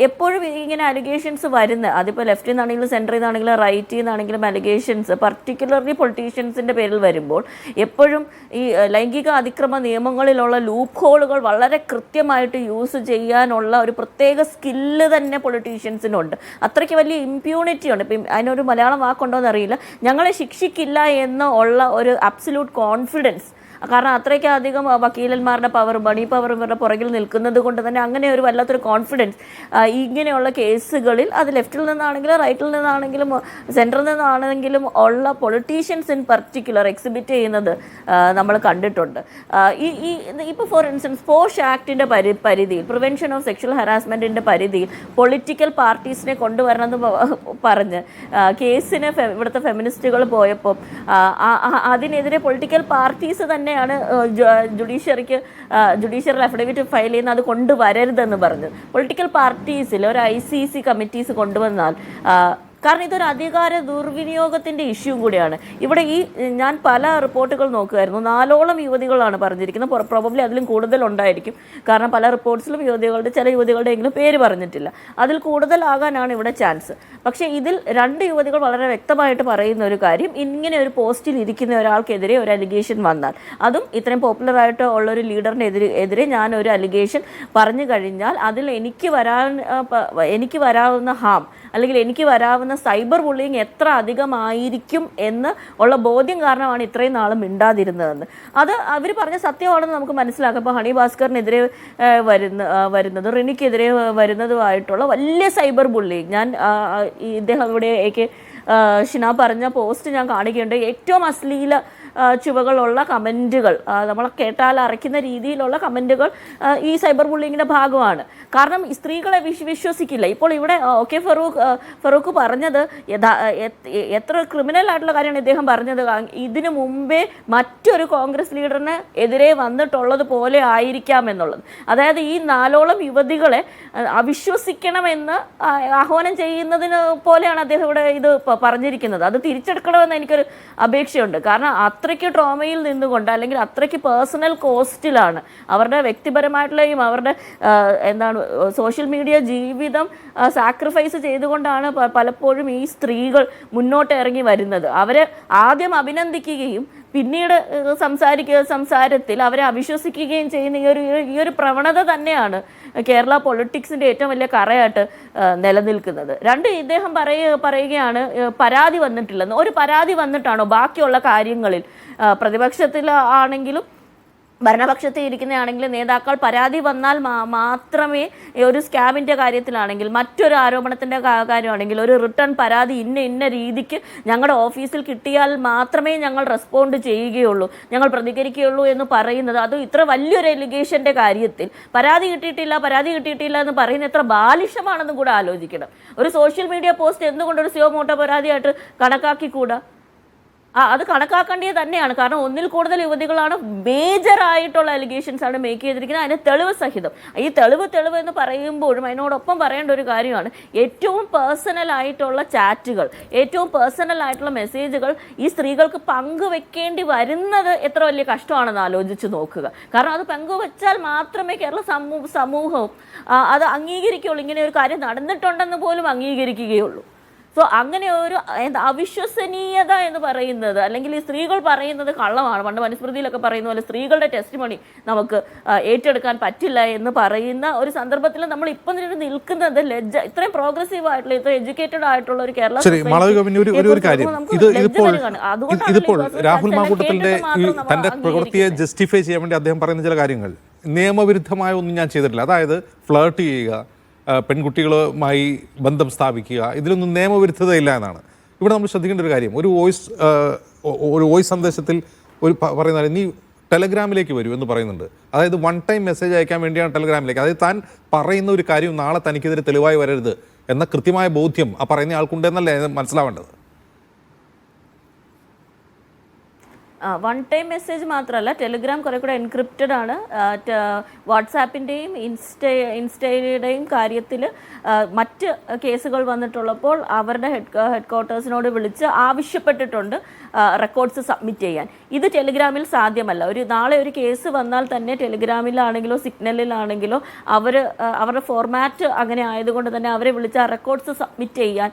എപ്പോഴും ഇങ്ങനെ അലിഗേഷൻസ് വരുന്ന, അതിപ്പോൾ ലെഫ്റ്റിൽ നിന്നാണെങ്കിലും സെൻറ്ററിൽ നിന്നാണെങ്കിലും റൈറ്റിൽ നിന്നാണെങ്കിലും അലിഗേഷൻസ് പർട്ടിക്കുലർലി പൊളിറ്റീഷ്യൻസിൻ്റെ പേരിൽ വരുമ്പോൾ എപ്പോഴും ഈ ലൈംഗിക അതിക്രമ നിയമങ്ങളിലുള്ള ലൂപ്പ് ഹോളുകൾ വളരെ കൃത്യമായിട്ട് യൂസ് ചെയ്യാനുള്ള ഒരു പ്രത്യേക സ്കില്ല് തന്നെ പൊളിറ്റീഷ്യൻസിനുണ്ട്. അത്രയ്ക്ക് വലിയ ഇമ്പ്യൂണിറ്റി ഉണ്ട്. ഇപ്പം അതിനൊരു മലയാളം വാക്കുണ്ടോ എന്നറിയില്ല. ഞങ്ങളെ ശിക്ഷിക്കില്ല എന്ന് ഉള്ള ഒരു അബ്സല്യൂട്ട് കോൺഫിഡൻസ് കാരണം അത്രയ്ക്കധികം വക്കീലന്മാരുടെ പവർ, മണി പവർ ഇവരുടെ പുറകിൽ നിൽക്കുന്നത് കൊണ്ട് തന്നെ അങ്ങനെ ഒരു വല്ലാത്തൊരു കോൺഫിഡൻസ് ഇങ്ങനെയുള്ള കേസുകളിൽ അത് ലെഫ്റ്റിൽ നിന്നാണെങ്കിലും റൈറ്റിൽ നിന്നാണെങ്കിലും സെൻട്രൽ നിന്നാണെങ്കിലും ഉള്ള പൊളിറ്റീഷ്യൻസ് ഇൻ പർട്ടിക്കുലർ എക്സിബിറ്റ് ചെയ്യുന്നത് നമ്മൾ കണ്ടിട്ടുണ്ട്. ഇപ്പോൾ ഫോർ ഇൻസ്റ്റൻസ് പോഷ് ആക്ടിൻ്റെ പരിധിയിൽ, പ്രിവെൻഷൻ ഓഫ് സെക്ഷൽ ഹറാസ്മെൻറ്റിൻ്റെ പരിധിയിൽ പൊളിറ്റിക്കൽ പാർട്ടീസിനെ കൊണ്ടുവരണമെന്ന് പറഞ്ഞ് കേസിന് ഇവിടുത്തെ ഫെമിനിസ്റ്റുകൾ പോയപ്പോൾ അതിനെതിരെ പൊളിറ്റിക്കൽ പാർട്ടീസ് തന്നെയാണ് ജുഡീഷ്യറിൽ അഫിഡവിറ്റ് ഫയൽ ചെയ്യുന്ന അത് കൊണ്ടുവരരുതെന്ന് പറഞ്ഞു. പൊളിറ്റിക്കൽ പാർട്ടീസിൽ ഒരു ICC കമ്മിറ്റീസ് കൊണ്ടുവന്നാൽ, കാരണം ഇതൊരു അധികാര ദുർവിനിയോഗത്തിൻ്റെ ഇഷ്യൂ കൂടിയാണ്. ഇവിടെ ഞാൻ പല റിപ്പോർട്ടുകൾ നോക്കുമായിരുന്നു, 4ഓളം യുവതികളാണ് പറഞ്ഞിരിക്കുന്നത്. പ്രോബബ്ലി അതിലും കൂടുതലുണ്ടായിരിക്കും, കാരണം പല റിപ്പോർട്ട്സിലും ചില യുവതികളുടെയെങ്കിലും പേര് പറഞ്ഞിട്ടില്ല. അതിൽ കൂടുതലാകാനാണ് ഇവിടെ ചാൻസ്. പക്ഷേ ഇതിൽ 2 യുവതികൾ വളരെ വ്യക്തമായിട്ട് പറയുന്ന ഒരു കാര്യം, ഇങ്ങനെ ഒരു പോസ്റ്റിൽ ഇരിക്കുന്ന ഒരാൾക്കെതിരെ ഒരു അലിഗേഷൻ വന്നാൽ, അതും ഇത്രയും പോപ്പുലറായിട്ട് ഉള്ളൊരു ലീഡറിനെതിരെ ഞാൻ ഒരു അലിഗേഷൻ പറഞ്ഞു കഴിഞ്ഞാൽ അതിൽ എനിക്ക് വരാവുന്ന ഹാം അല്ലെങ്കിൽ എനിക്ക് വരാവുന്ന സൈബർ ബുള്ളിങ് എത്ര അധികമായിരിക്കും എന്ന് ഉള്ള ബോധ്യം കാരണമാണ് ഇത്രയും നാളും മിണ്ടാതിരുന്നതെന്ന്. അത് അവർ പറഞ്ഞ സത്യമാണെന്ന് നമുക്ക് മനസ്സിലാക്കാം. ഇപ്പോൾ ഹണി ഭാസ്കറിനെതിരെ വരുന്നത്, റിനിക്കെതിരെ വരുന്നതുമായിട്ടുള്ള വലിയ സൈബർ ബുള്ളിങ്, ഞാൻ ഇദ്ദേഹം ഇവിടേക്ക് ഷിന പറഞ്ഞ പോസ്റ്റ് ഞാൻ കാണുകയുണ്ട്. ഏറ്റവും അശ്ലീല ചുവകളുള്ള കമൻറ്റുകൾ, നമ്മളെ കേട്ടാൽ അറയ്ക്കുന്ന രീതിയിലുള്ള കമൻറ്റുകൾ ഈ സൈബർ ബുള്ളിങ്ങിൻ്റെ ഭാഗമാണ്. കാരണം സ്ത്രീകളെ വിശ്വസിക്കില്ല. ഇപ്പോൾ ഇവിടെ OK ഫറൂഖ് പറഞ്ഞത് എത്ര ക്രിമിനൽ ആയിട്ടുള്ള കാര്യമാണ് ഇദ്ദേഹം പറഞ്ഞത്. ഇതിനു മുമ്പേ മറ്റൊരു കോൺഗ്രസ് ലീഡറിന് എതിരെ വന്നിട്ടുള്ളത് പോലെ ആയിരിക്കാം എന്നുള്ളത്. അതായത് ഈ 4ഓളം യുവതികളെ അവിശ്വസിക്കണമെന്ന് ആഹ്വാനം ചെയ്യുന്നതിന് പോലെയാണ് അദ്ദേഹം ഇവിടെ ഇത് പറഞ്ഞിരിക്കുന്നത്. അത് തിരിച്ചെടുക്കണമെന്ന് എനിക്കൊരു അപേക്ഷയുണ്ട്. കാരണം അത്രയ്ക്ക് ട്രോമയിൽ നിന്നുകൊണ്ട്, അല്ലെങ്കിൽ അത്രയ്ക്ക് പേഴ്സണൽ കോസ്റ്റിലാണ്, അവരുടെ വ്യക്തിപരമായിട്ടുള്ളയും അവരുടെ സോഷ്യൽ മീഡിയ ജീവിതം സാക്രിഫൈസ് ചെയ്തുകൊണ്ടാണ് പലപ്പോഴും ഈ സ്ത്രീകൾ മുന്നോട്ട് ഇറങ്ങി വരുന്നത്. അവരെ ആദ്യം അഭിനന്ദിക്കുകയും പിന്നീട് സംസാരത്തിൽ അവരെ അവിശ്വസിക്കുകയും ചെയ്യുന്ന ഈ ഒരു പ്രവണത തന്നെയാണ് കേരള പൊളിറ്റിക്സിൻ്റെ ഏറ്റവും വലിയ കറയായിട്ട് നിലനിൽക്കുന്നത്. 2, ഇദ്ദേഹം പറയുകയാണ് പരാതി വന്നിട്ടില്ലെന്ന്. ഒരു പരാതി വന്നിട്ടാണോ ബാക്കിയുള്ള കാര്യങ്ങളിൽ, പ്രതിപക്ഷത്തിൽ ആണെങ്കിലും ഭരണപക്ഷത്തിൽ ഇരിക്കുന്നതാണെങ്കിൽ നേതാക്കൾ പരാതി വന്നാൽ മാത്രമേ, ഒരു സ്കാമിൻ്റെ കാര്യത്തിലാണെങ്കിൽ, മറ്റൊരു ആരോപണത്തിൻ്റെ കാര്യമാണെങ്കിൽ, ഒരു റിട്ടേൺ പരാതി ഇന്ന രീതിക്ക് ഞങ്ങളുടെ ഓഫീസിൽ കിട്ടിയാൽ മാത്രമേ ഞങ്ങൾ റെസ്പോണ്ട് ചെയ്യുകയുള്ളൂ, ഞങ്ങൾ പ്രതികരിക്കുകയുള്ളൂ എന്ന് പറയുന്നത്, അത് ഇത്ര വലിയൊരു എലിഗേഷൻ്റെ കാര്യത്തിൽ പരാതി കിട്ടിയിട്ടില്ല എന്ന് പറയുന്നത് എത്ര ബാലിഷമാണെന്നും കൂടെ ആലോചിക്കണം. ഒരു സോഷ്യൽ മീഡിയ പോസ്റ്റ് എന്തുകൊണ്ടൊരു സിയോ മോട്ടോ പരാതിയായിട്ട് കണക്കാക്കിക്കൂടാ? അത് കണക്കാക്കേണ്ടത് തന്നെയാണ്. കാരണം ഒന്നിൽ കൂടുതൽ യുവതികളാണ് മേജറായിട്ടുള്ള അലിഗേഷൻസ് ആണ് മേക്ക് ചെയ്തിരിക്കുന്നത്, അതിന് തെളിവ് സഹിതം. ഈ തെളിവ് എന്ന് പറയുമ്പോഴും അതിനോടൊപ്പം പറയേണ്ട ഒരു കാര്യമാണ്, ഏറ്റവും പേഴ്സണൽ ആയിട്ടുള്ള ചാറ്റുകൾ, ഏറ്റവും പേഴ്സണൽ ആയിട്ടുള്ള മെസ്സേജുകൾ ഈ സ്ത്രീകൾക്ക് പങ്കുവെക്കേണ്ടി വരുന്നത് എത്ര വലിയ കഷ്ടമാണെന്ന് ആലോചിച്ച് നോക്കുക. കാരണം അത് പങ്കുവെച്ചാൽ മാത്രമേ കേരള സമൂഹവും അത് അംഗീകരിക്കുകയുള്ളൂ, ഇങ്ങനെ ഒരു കാര്യം നടന്നിട്ടുണ്ടെന്ന് പോലും അംഗീകരിക്കുകയുള്ളൂ. സോ അങ്ങനെ ഒരു അവിശ്വസനീയത എന്ന് പറയുന്നത്, അല്ലെങ്കിൽ ഈ സ്ത്രീകൾ പറയുന്നത് കള്ളമാണ്. പണ്ട് മനുസ്മൃതിയിലൊക്കെ പറയുന്ന പോലെ സ്ത്രീകളുടെ ടെസ്റ്റിമണി നമുക്ക് ഏറ്റെടുക്കാൻ പറ്റില്ല എന്ന് പറയുന്ന ഒരു സന്ദർഭത്തിൽ നമ്മൾ ഇപ്പം നിൽക്കുന്നത് ഇത്രയും പ്രോഗ്രസീവ് ആയിട്ടുള്ള, ഇത്രയും എഡ്യൂക്കേറ്റഡ് ആയിട്ടുള്ള ഒരു കേരള ഇതിപ്പോൾ രാഹുൽ മാങ്കൂട്ടത്തിന്റെ തന്റെ പ്രവൃത്തിയെ ജസ്റ്റിഫൈ ചെയ്യാൻ വേണ്ടി അദ്ദേഹം പറയുന്ന ചില കാര്യങ്ങൾ, നിയമവിരുദ്ധമായ ഒന്നും ഞാൻ ചെയ്തിട്ടില്ല, അതായത് ഫ്ലേർട്ട് ചെയ്യുക, പെൺകുട്ടികളുമായി ബന്ധം സ്ഥാപിക്കുക, ഇതിലൊന്നും നിയമവിരുദ്ധതയില്ല എന്നാണ്. ഇവിടെ നമ്മൾ ശ്രദ്ധിക്കേണ്ട ഒരു കാര്യം, ഒരു വോയിസ് സന്ദേശത്തിൽ പറയുന്ന നീ ടെലഗ്രാമിലേക്ക് വരൂ എന്ന് പറയുന്നുണ്ട്. അതായത് 1 ടൈം മെസ്സേജ് അയക്കാൻ വേണ്ടിയാണ് ടെലഗ്രാമിലേക്ക്. അതായത് താൻ പറയുന്ന ഒരു കാര്യം നാളെ തനിക്കെതിരെ തെളിവായി വരരുത് എന്ന കൃത്യമായ ബോധ്യം ആ പറയുന്ന ആൾക്കുണ്ടെന്നല്ലേ മനസ്സിലാവേണ്ടത്. 1 ടൈം മെസ്സേജ് മാത്രമല്ല, ടെലിഗ്രാം കുറെ കൂടെ എൻക്രിപ്റ്റഡ് ആണ്. വാട്സാപ്പിൻ്റെയും ഇൻസ്റ്റയുടെയും കാര്യത്തിൽ മറ്റ് കേസുകൾ വന്നിട്ടുള്ളപ്പോൾ അവരുടെ ഹെഡ് ക്വാർട്ടേഴ്സിനോട് വിളിച്ച് ആവശ്യപ്പെട്ടിട്ടുണ്ട് റെക്കോർഡ്സ് സബ്മിറ്റ് ചെയ്യാൻ. ഇത് ടെലിഗ്രാമിൽ സാധ്യമല്ല. നാളെ ഒരു കേസ് വന്നാൽ തന്നെ ടെലിഗ്രാമിലാണെങ്കിലോ സിഗ്നലിലാണെങ്കിലോ അവരുടെ ഫോർമാറ്റ് അങ്ങനെ ആയതുകൊണ്ട് തന്നെ അവരെ വിളിച്ച് ആ റെക്കോർഡ്സ് സബ്മിറ്റ് ചെയ്യാൻ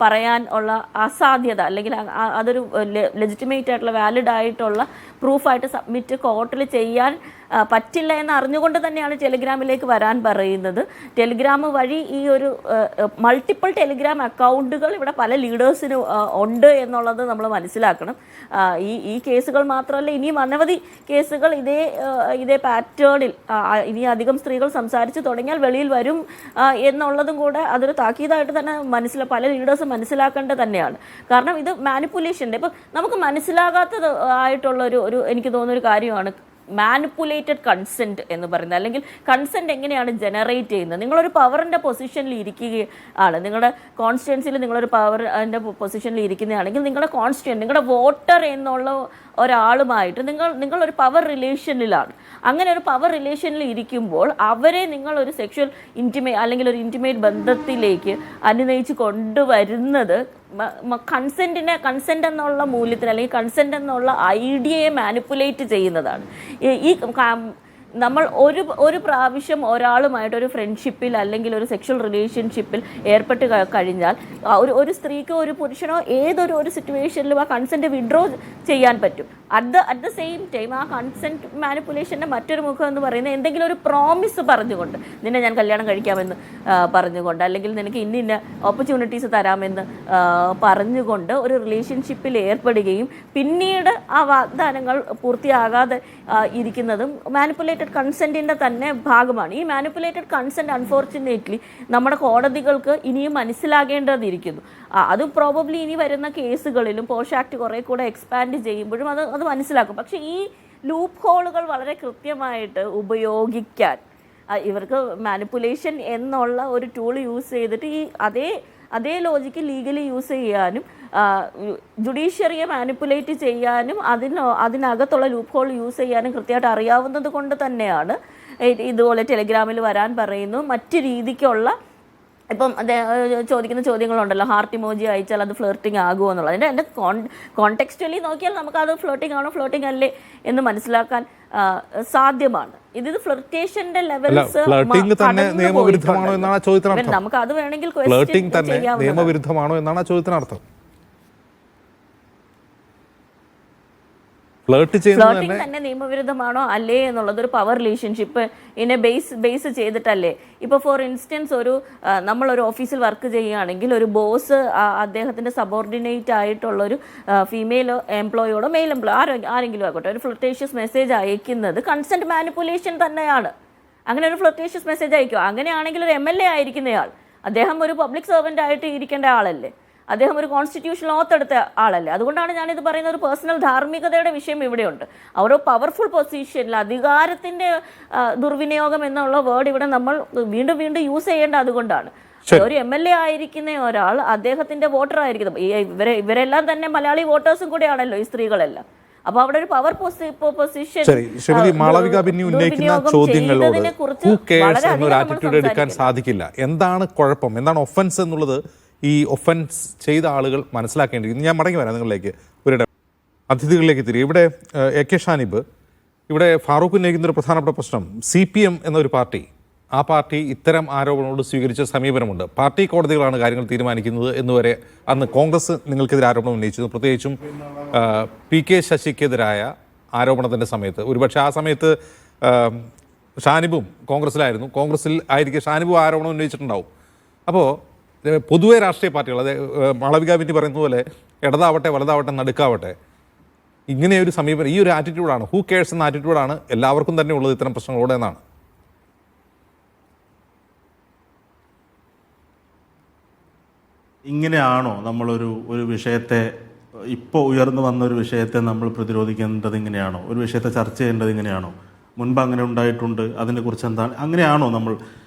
പറയാൻ ഉള്ള അസാധ്യത, അല്ലെങ്കിൽ അതൊരു ലെജിറ്റിമേറ്റ് ആയിട്ടുള്ള വാലിഡ് ആയിട്ടുള്ള പ്രൂഫായിട്ട് സബ്മിറ്റ് കോർട്ടിൽ ചെയ്യാൻ പറ്റില്ല എന്ന് അറിഞ്ഞുകൊണ്ട് തന്നെയാണ് ടെലിഗ്രാമിലേക്ക് വരാൻ പറയുന്നത്. ടെലിഗ്രാം വഴി ഈ ഒരു മൾട്ടിപ്പിൾ ടെലിഗ്രാം അക്കൗണ്ടുകൾ ഇവിടെ പല ലീഡേഴ്സിനും ഉണ്ട് എന്നുള്ളത് നമ്മൾ മനസ്സിലാക്കണം. ഈ കേസുകൾ മാത്രമല്ല, ഇനിയും അനവധി കേസുകൾ ഇതേ പാറ്റേണിൽ ഇനി അധികം സ്ത്രീകൾ സംസാരിച്ച് തുടങ്ങിയാൽ വെളിയിൽ വരും എന്നുള്ളതും കൂടെ അതൊരു താക്കീതായിട്ട് തന്നെ പല ലീഡേഴ്സും മനസ്സിലാക്കേണ്ടത് തന്നെയാണ്. കാരണം ഇത് മാനിപ്പുലേഷൻ്റെ ഇപ്പം നമുക്ക് മനസ്സിലാകാത്തത് ആയിട്ടുള്ള ഒരു എനിക്ക് തോന്നുന്നൊരു കാര്യമാണ് മാനിപ്പുലേറ്റഡ് കൺസെൻറ്റ് എന്ന് പറയുന്നത്. അല്ലെങ്കിൽ കൺസെൻറ്റ് എങ്ങനെയാണ് ജനറേറ്റ് ചെയ്യുന്നത്? നിങ്ങളൊരു പവറിൻ്റെ പൊസിഷനിൽ ഇരിക്കുകയാണ്, നിങ്ങളുടെ കോൺസ്റ്റിറ്റ്യൻസിയിൽ നിങ്ങളൊരു പവറിൻ്റെ പൊസിഷനിൽ ഇരിക്കുന്നതാണെങ്കിൽ നിങ്ങളുടെ കോൺസ്റ്റിറ്റ്യൻ, നിങ്ങളുടെ വോട്ടർ എന്നുള്ള ഒരാളുമായിട്ട് നിങ്ങളൊരു പവർ റിലേഷനിലാണ്. അങ്ങനെ ഒരു പവർ റിലേഷനിൽ ഇരിക്കുമ്പോൾ അവരെ നിങ്ങളൊരു സെക്ഷൽ അല്ലെങ്കിൽ ഒരു ഇൻറ്റിമേറ്റ് ബന്ധത്തിലേക്ക് അനുനയിച്ച് കൊണ്ടുവരുന്നത് കൺസെൻ്റ് എന്നുള്ള മൂല്യത്തിന് അല്ലെങ്കിൽ കൺസെൻ്റ് എന്നുള്ള ഐഡിയയെ മാനിപ്പുലേറ്റ് ചെയ്യുന്നതാണ്. ഈ നമ്മൾ ഒരു പ്രാവശ്യം ഒരാളുമായിട്ട് ഒരു ഫ്രണ്ട്ഷിപ്പിൽ അല്ലെങ്കിൽ ഒരു സെക്ഷൽ റിലേഷൻഷിപ്പിൽ ഏർപ്പെട്ട് കഴിഞ്ഞാൽ ഒരു സ്ത്രീക്കോ ഒരു പുരുഷനോ ഏതൊരു സിറ്റുവേഷനിലും ആ കൺസെൻറ്റ് വിഡ്രോ ചെയ്യാൻ പറ്റും. അറ്റ് ദ സെയിം ടൈം ആ കൺസെൻറ്റ് മാനിപ്പുലേഷൻ്റെ മറ്റൊരു മുഖം എന്ന് പറയുന്നത് എന്തെങ്കിലും ഒരു പ്രോമിസ് പറഞ്ഞുകൊണ്ട്, നിന്നെ ഞാൻ കല്യാണം കഴിക്കാമെന്ന് പറഞ്ഞുകൊണ്ട്, അല്ലെങ്കിൽ നിനക്ക് ഇന്ന ഓപ്പർച്യൂണിറ്റീസ് തരാമെന്ന് പറഞ്ഞുകൊണ്ട് ഒരു റിലേഷൻഷിപ്പിൽ ഏർപ്പെടുകയും പിന്നീട് ആ വാഗ്ദാനങ്ങൾ പൂർത്തിയാകാതെ ഇരിക്കുന്നതും മാനിപ്പുലേറ്റഡ് കൺസെൻറ്റിൻ്റെ തന്നെ ഭാഗമാണ്. ഈ മാനിപ്പുലേറ്റഡ് കൺസെൻറ്റ് അൺഫോർച്ചുനേറ്റ്ലി നമ്മുടെ കോടതികൾക്ക് ഇനിയും മനസ്സിലാകേണ്ടതിരിക്കുന്നു. അത് പ്രോബബ്ലി ഇനി വരുന്ന കേസുകളിലും പോഷ് ആക്ട് കുറേ കൂടെ എക്സ്പാൻഡ് ചെയ്യുമ്പോഴും അത് മനസ്സിലാക്കും. പക്ഷേ ഈ ലൂപ്പ് ഹോളുകൾ വളരെ കൃത്യമായിട്ട് ഉപയോഗിക്കാൻ ഇവർക്ക് മാനിപ്പുലേഷൻ എന്നുള്ള ഒരു ടൂൾ യൂസ് ചെയ്തിട്ട് ഈ അതേ ലോജിക്ക് ലീഗലി യൂസ് ചെയ്യാനും ജുഡീഷ്യറിയെ മാനിപ്പുലേറ്റ് ചെയ്യാനും അതിനകത്തുള്ള ലൂപ്പ് ഹോൾ യൂസ് ചെയ്യാനും കൃത്യമായിട്ട് അറിയാവുന്നത് കൊണ്ട് തന്നെയാണ് ഇതുപോലെ ടെലിഗ്രാമിൽ വരാൻ പറയുന്നു. മറ്റ് രീതിക്കുള്ള ഇപ്പം ചോദിക്കുന്ന ചോദ്യങ്ങളുണ്ടല്ലോ, ഹാർട്ട് ഇമോജി അയച്ചാൽ അത് ഫ്ലേർട്ടിങ് ആകുമോ എന്നുള്ളത്. എൻ്റെ കോണ്ടെക്സ്റ്റുവലി നോക്കിയാൽ നമുക്കത് ഫ്ലേർട്ടിങ് ആണോ ഫ്ലേർട്ടിങ് അല്ലേ എന്ന് മനസ്സിലാക്കാൻ സാധ്യമാണ്. ഇത് ഫ്ലർട്ടേഷന്റെ ലെവൽസ് നിയമവിരുദ്ധമാണോ എന്നാണ് ചോദ്യത്തിനർത്ഥം. നമുക്ക് അത് വേണമെങ്കിൽ നിയമവിരുദ്ധമാണോ എന്നാണ് ചോദ്യത്തിനർത്ഥം. ഫ്ലർട്ടിംഗ് തന്നെ നിയമവിരുദ്ധമാണോ അല്ലേ എന്നുള്ളത് ഒരു പവർ റിലേഷൻഷിപ്പ് ഇതിനെ ബേസ് ചെയ്തിട്ടല്ലേ. ഇപ്പോൾ ഫോർ ഇൻസ്റ്റൻസ് നമ്മളൊരു ഓഫീസിൽ വർക്ക് ചെയ്യുകയാണെങ്കിൽ ഒരു ബോസ് അദ്ദേഹത്തിൻ്റെ സബോർഡിനേറ്റ് ആയിട്ടുള്ളൊരു ഫീമെയിൽ എംപ്ലോയിയോടോ മെയിൽ എംപ്ലോയി ആരെങ്കിലും ആയിക്കോട്ടെ ഒരു ഫ്ലർട്ടേഷ്യസ് മെസ്സേജ് അയക്കുന്നത് കൺസെൻറ്റ് മാനിപ്പുലേഷൻ തന്നെയാണ്. അങ്ങനെ ഒരു ഫ്ലർട്ടേഷ്യസ് മെസ്സേജ് അയക്കുക, അങ്ങനെയാണെങ്കിൽ ഒരു MLA ആയിരിക്കുന്നയാൾ അദ്ദേഹം ഒരു പബ്ലിക് സെർവൻ്റ് ആയിട്ട് ഇരിക്കേണ്ട ആളല്ലേ, അദ്ദേഹം ഒരു കോൺസ്റ്റിറ്റ്യൂഷണൽ ഓത്ത് എടുത്ത ആളല്ലേ. അതുകൊണ്ടാണ് ഞാനിത് പറയുന്ന ഒരു പേഴ്സണൽ ധാർമ്മികതയുടെ വിഷയം ഇവിടെയുണ്ട്. ഒരു പവർഫുൾ പൊസിഷനിൽ അധികാരത്തിൻ്റെ ദുർവിനിയോഗം എന്നുള്ള വേർഡ് ഇവിടെ നമ്മൾ വീണ്ടും യൂസ് ചെയ്യേണ്ട അതുകൊണ്ടാണ്. ഒരു MLA ആയിരിക്കുന്ന ഒരാൾ അദ്ദേഹത്തിൻ്റെ വോട്ടർ ആയിരിക്കും. ഇവരെല്ലാം തന്നെ മലയാളി വോട്ടേഴ്സും കൂടെയാണല്ലോ ഈ സ്ത്രീകളെല്ലാം. അപ്പോൾ അവിടെ ഒരു പവർ പൊസിഷൻ എടുക്കാൻ സാധിക്കില്ല. എന്താണ് കുഴപ്പം, എന്താണ് ഒഫൻസ് എന്നുള്ളത് ഈ ഒഫൻസ് ചെയ്ത ആളുകൾ മനസ്സിലാക്കേണ്ടിയിരിക്കുന്നു. ഞാൻ മടങ്ങി വരാം നിങ്ങളിലേക്ക്, ഒരു അതിഥികളിലേക്ക് തിരികെ. ഇവിടെ AK ഷാനിബ്, ഇവിടെ ഫാറൂഖ് ഉന്നയിക്കുന്ന ഒരു പ്രധാനപ്പെട്ട പ്രശ്നം CPM എന്നൊരു പാർട്ടി, ആ പാർട്ടി ഇത്തരം ആരോപണങ്ങളോട് സ്വീകരിച്ച സമീപനമുണ്ട്. പാർട്ടി കോടതികളാണ് കാര്യങ്ങൾ തീരുമാനിക്കുന്നത് എന്നുവരെ അന്ന് കോൺഗ്രസ് നിങ്ങൾക്കെതിരെ ആരോപണം ഉന്നയിച്ചിരുന്നു. പ്രത്യേകിച്ചും PK ശശിക്കെതിരായ ആരോപണത്തിൻ്റെ സമയത്ത്. ഒരുപക്ഷെ ആ സമയത്ത് ഷാനിബും കോൺഗ്രസ്സിലായിരുന്നു, കോൺഗ്രസ്സിൽ ആയിരിക്കും ഷാനിബും ആരോപണം ഉന്നയിച്ചിട്ടുണ്ടാവും. അപ്പോൾ പൊതുവെ രാഷ്ട്രീയ പാർട്ടികൾ, അതായത് മാളവിക ബിന്നി പറയുന്ന പോലെ ഇടതാവട്ടെ വലതാവട്ടെ നടുക്കാവട്ടെ, ഇങ്ങനെയൊരു സമീപനം, ഈ ഒരു ആറ്റിറ്റ്യൂഡാണ്, ഹൂ കെയർസ് എന്ന ആറ്റിറ്റ്യൂഡാണ് എല്ലാവർക്കും തന്നെ ഉള്ളത് ഇത്തരം പ്രശ്നങ്ങളോടെ എന്നാണ്. ഇങ്ങനെയാണോ നമ്മളൊരു വിഷയത്തെ, ഇപ്പോൾ ഉയർന്നു വന്ന ഒരു വിഷയത്തെ നമ്മൾ പ്രതിരോധിക്കേണ്ടത് ഇങ്ങനെയാണോ? ഒരു വിഷയത്തെ ചർച്ച ചെയ്യേണ്ടത് ഇങ്ങനെയാണോ? മുൻപ് അങ്ങനെ ഉണ്ടായിട്ടുണ്ട്, അതിനെക്കുറിച്ച് എന്താണ്, അങ്ങനെയാണോ നമ്മൾ?